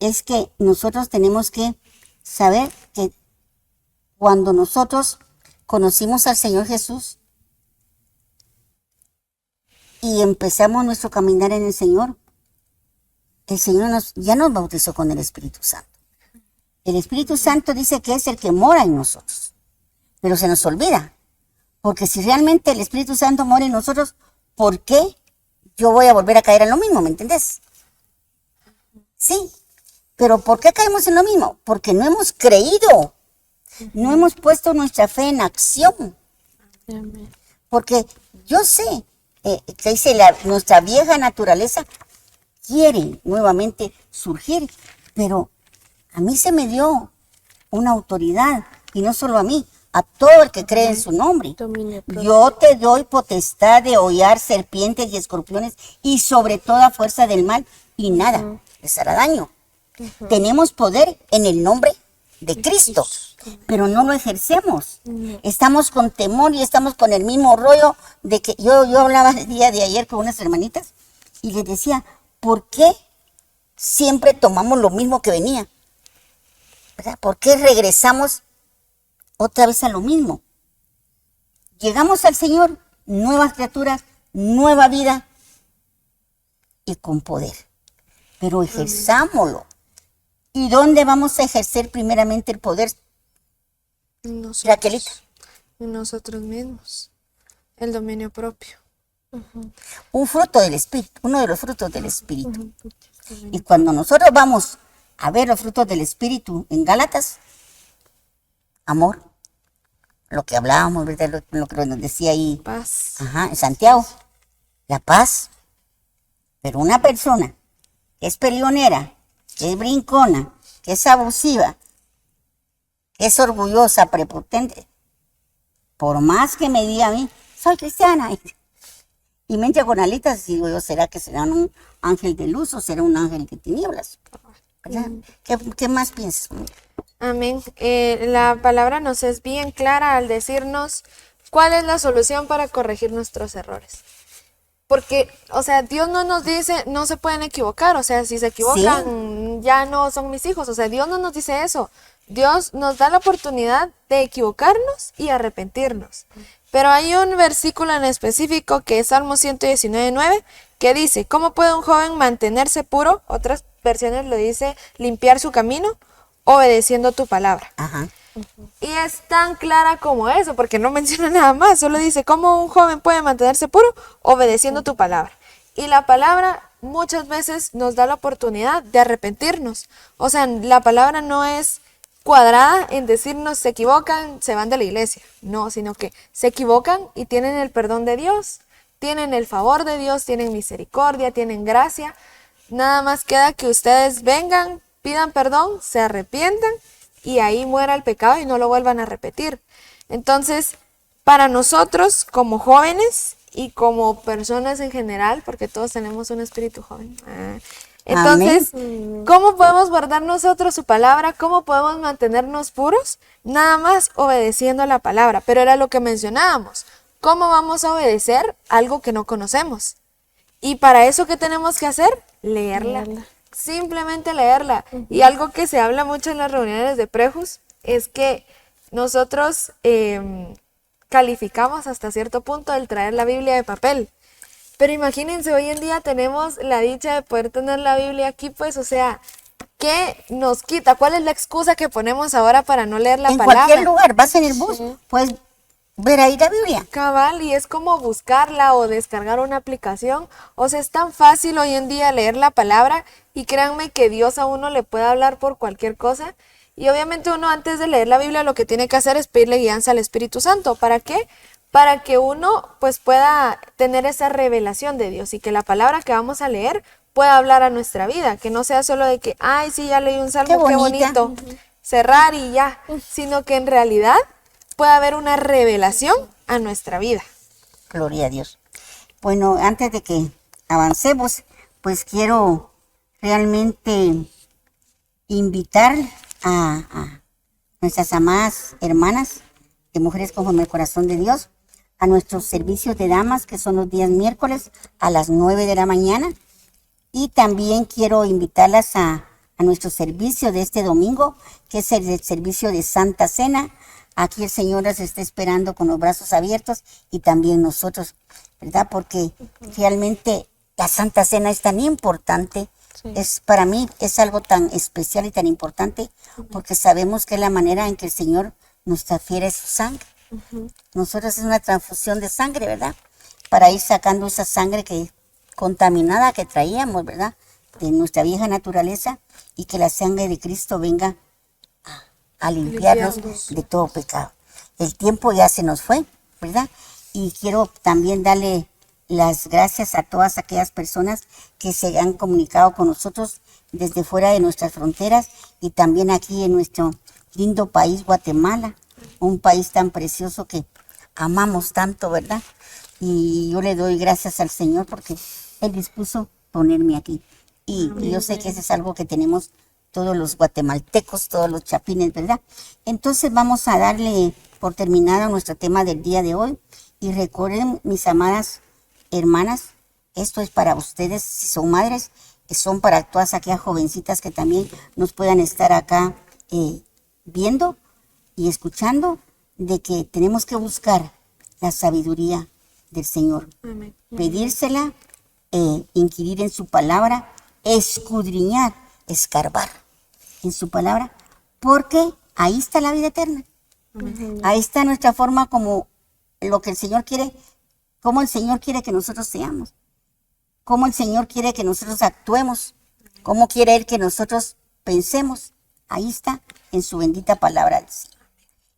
es que nosotros tenemos que saber que cuando nosotros conocimos al Señor Jesús y empezamos nuestro caminar en el Señor ya nos bautizó con el Espíritu Santo. El Espíritu Santo dice que es el que mora en nosotros, pero se nos olvida, porque si realmente el Espíritu Santo mora en nosotros, ¿por qué yo voy a volver a caer en lo mismo? ¿Me entendés? Sí, pero ¿por qué caemos en lo mismo? Porque no hemos creído, no hemos puesto nuestra fe en acción. Porque yo sé que dice nuestra vieja naturaleza quiere nuevamente surgir, pero a mí se me dio una autoridad, y no solo a mí, a todo el que cree en su nombre. Yo te doy potestad de hollar serpientes y escorpiones y sobre toda fuerza del mal, y nada les hará daño. Tenemos poder en el nombre de Cristo, pero no lo ejercemos. Estamos con temor y estamos con el mismo rollo de que yo hablaba el día de ayer con unas hermanitas y les decía, ¿por qué siempre tomamos lo mismo que venía? ¿Verdad? ¿Por qué regresamos otra vez a lo mismo? Llegamos al Señor, nuevas criaturas, nueva vida y con poder. Pero ejerzámoslo. ¿Y dónde vamos a ejercer primeramente el poder? Raquelita. En nosotros mismos. El dominio propio. Un fruto del Espíritu, uno de los frutos del Espíritu. Y cuando nosotros vamos a ver los frutos del Espíritu en Gálatas, amor, lo que hablábamos, ¿verdad? Lo que nos decía ahí. Paz. En Santiago. La paz. Pero una persona que es peleonera, que es brincona, que es abusiva, que es orgullosa, prepotente, por más que me diga a mí, soy cristiana, y me entra con alitas, y digo yo, ¿será que será un ángel de luz o será un ángel de tinieblas? ¿Qué más piensas? Amén. La palabra nos es bien clara al decirnos cuál es la solución para corregir nuestros errores. Porque, o sea, Dios no nos dice, no se pueden equivocar, o sea, si se equivocan, ya no son mis hijos, o sea, Dios no nos dice eso. Dios nos da la oportunidad de equivocarnos y arrepentirnos. Pero hay un versículo en específico que es Salmo 119:9, que dice, ¿cómo puede un joven mantenerse puro? Otras versiones lo dice, limpiar su camino, obedeciendo tu palabra. Y es tan clara como eso, porque no menciona nada más, solo dice, ¿cómo un joven puede mantenerse puro? Obedeciendo tu palabra. Y la palabra muchas veces nos da la oportunidad de arrepentirnos. O sea, la palabra no es cuadrada en decirnos se equivocan, se van de la iglesia. No, sino que se equivocan y tienen el perdón de Dios, tienen el favor de Dios, tienen misericordia, tienen gracia. Nada más queda que ustedes vengan, pidan perdón, se arrepientan y ahí muera el pecado y no lo vuelvan a repetir. Entonces, para nosotros como jóvenes y como personas en general, porque todos tenemos un espíritu joven, Entonces, ¿cómo podemos guardar nosotros su palabra? ¿Cómo podemos mantenernos puros? Nada más obedeciendo la palabra. Pero era lo que mencionábamos. ¿Cómo vamos a obedecer algo que no conocemos? Y para eso, ¿qué tenemos que hacer? Leerla. Simplemente leerla. Y algo que se habla mucho en las reuniones de prejus es que nosotros calificamos hasta cierto punto el traer la Biblia de papel. Pero imagínense, hoy en día tenemos la dicha de poder tener la Biblia aquí, pues, o sea, ¿qué nos quita? ¿Cuál es la excusa que ponemos ahora para no leer la palabra? En cualquier lugar, vas en el bus, puedes ver ahí la Biblia. Cabal, y es como buscarla o descargar una aplicación. O sea, es tan fácil hoy en día leer la palabra y créanme que Dios a uno le puede hablar por cualquier cosa. Y obviamente uno antes de leer la Biblia lo que tiene que hacer es pedirle guianza al Espíritu Santo. ¿Para qué? Para que uno pues pueda tener esa revelación de Dios y que la palabra que vamos a leer pueda hablar a nuestra vida, que no sea solo de que, ay, sí, ya leí un salmo, qué bonito, cerrar y ya, sino que en realidad pueda haber una revelación a nuestra vida. Gloria a Dios. Bueno, antes de que avancemos, pues quiero realmente invitar a nuestras amadas hermanas de Mujeres Conforme al Corazón de Dios a nuestros servicios de damas, que son los días miércoles a las 9 de la mañana. Y también quiero invitarlas a nuestro servicio de este domingo, que es el servicio de Santa Cena. Aquí el Señor las está esperando con los brazos abiertos y también nosotros, ¿verdad? Porque realmente la Santa Cena es tan importante. Es, para mí es algo tan especial y tan importante porque sabemos que es la manera en que el Señor nos transfiere su sangre. Nosotros es una transfusión de sangre, ¿verdad? Para ir sacando esa sangre que contaminada que traíamos, ¿verdad? De nuestra vieja naturaleza y que la sangre de Cristo venga a limpiarnos de todo pecado. El tiempo ya se nos fue, ¿verdad? Y quiero también darle las gracias a todas aquellas personas que se han comunicado con nosotros desde fuera de nuestras fronteras y también aquí en nuestro lindo país, Guatemala, un país tan precioso que amamos tanto, ¿verdad? Y yo le doy gracias al Señor porque Él dispuso ponerme aquí. Y yo sé que eso es algo que tenemos todos los guatemaltecos, todos los chapines, ¿verdad? Entonces vamos a darle por terminado nuestro tema del día de hoy. Y recuerden, mis amadas hermanas, esto es para ustedes, si son madres, son para todas aquellas jovencitas que también nos puedan estar acá viendo y escuchando, de que tenemos que buscar la sabiduría del Señor. Amén. Pedírsela, inquirir en su palabra, escudriñar, escarbar en su palabra, porque ahí está la vida eterna. Ahí está nuestra forma como lo que el Señor quiere, cómo el Señor quiere que nosotros seamos, cómo el Señor quiere que nosotros actuemos, cómo quiere Él que nosotros pensemos. Ahí está en su bendita palabra del Señor.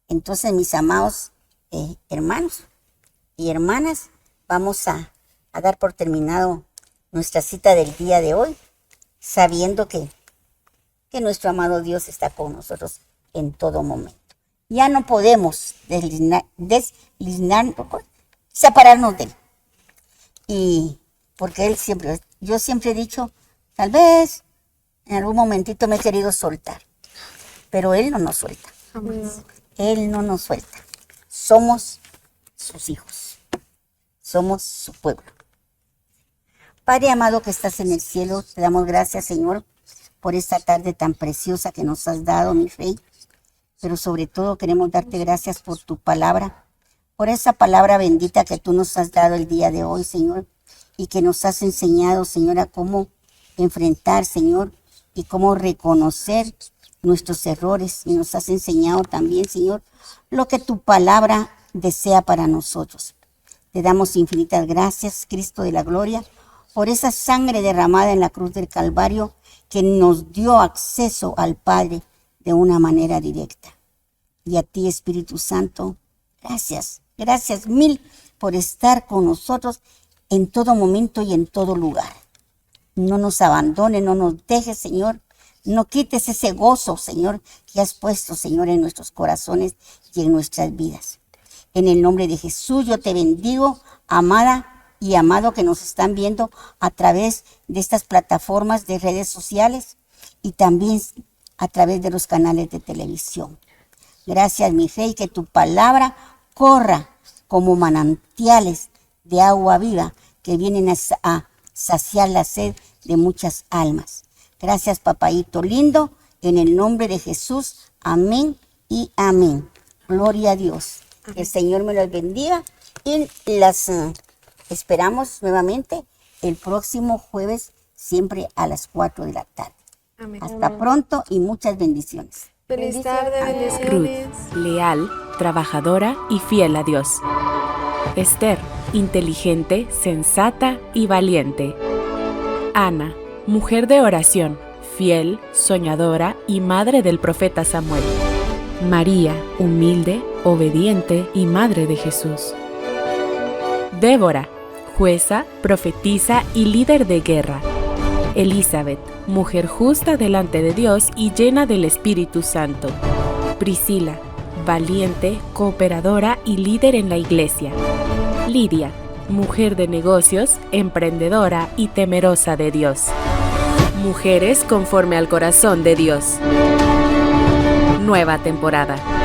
Entonces, mis amados hermanos y hermanas, vamos a dar por terminado nuestra cita del día de hoy, sabiendo que nuestro amado Dios está con nosotros en todo momento. Ya no podemos separarnos de Él. Y porque Él siempre, yo siempre he dicho, tal vez en algún momentito me he querido soltar, pero Él no nos suelta. Él no nos suelta. Somos sus hijos. Somos su pueblo. Padre amado que estás en el cielo, te damos gracias, Señor, por esta tarde tan preciosa que nos has dado, mi Rey. Pero sobre todo queremos darte gracias por tu palabra, por esa palabra bendita que tú nos has dado el día de hoy, Señor, y que nos has enseñado, Señor, a cómo enfrentar, Señor, y cómo reconocer nuestros errores. Y nos has enseñado también, Señor, lo que tu palabra desea para nosotros. Te damos infinitas gracias, Cristo de la gloria, por esa sangre derramada en la cruz del Calvario que nos dio acceso al Padre de una manera directa. Y a ti, Espíritu Santo, gracias, gracias mil por estar con nosotros en todo momento y en todo lugar. No nos abandones, no nos dejes, Señor. No quites ese gozo, Señor, que has puesto, Señor, en nuestros corazones y en nuestras vidas. En el nombre de Jesús yo te bendigo, amada y amado que nos están viendo a través de estas plataformas de redes sociales y también a través de los canales de televisión. Gracias, mi Rey, que tu palabra corra como manantiales de agua viva que vienen a saciar la sed de muchas almas. Gracias, papaíto lindo, en el nombre de Jesús. Amén y amén. Gloria a Dios. Amén. El Señor me los bendiga y las esperamos nuevamente el próximo jueves, siempre a las 4 de la tarde. Amén. Hasta pronto y muchas bendiciones. Feliz tarde, bendiciones. Ruth, leal, trabajadora y fiel a Dios. Esther, inteligente, sensata y valiente. Ana, mujer de oración, fiel, soñadora y madre del profeta Samuel. María, humilde, obediente y madre de Jesús. Débora, jueza, profetisa y líder de guerra. Elizabeth, mujer justa delante de Dios y llena del Espíritu Santo. Priscila, valiente, cooperadora y líder en la iglesia. Lidia, mujer de negocios, emprendedora y temerosa de Dios. Mujeres conforme al corazón de Dios. Nueva temporada.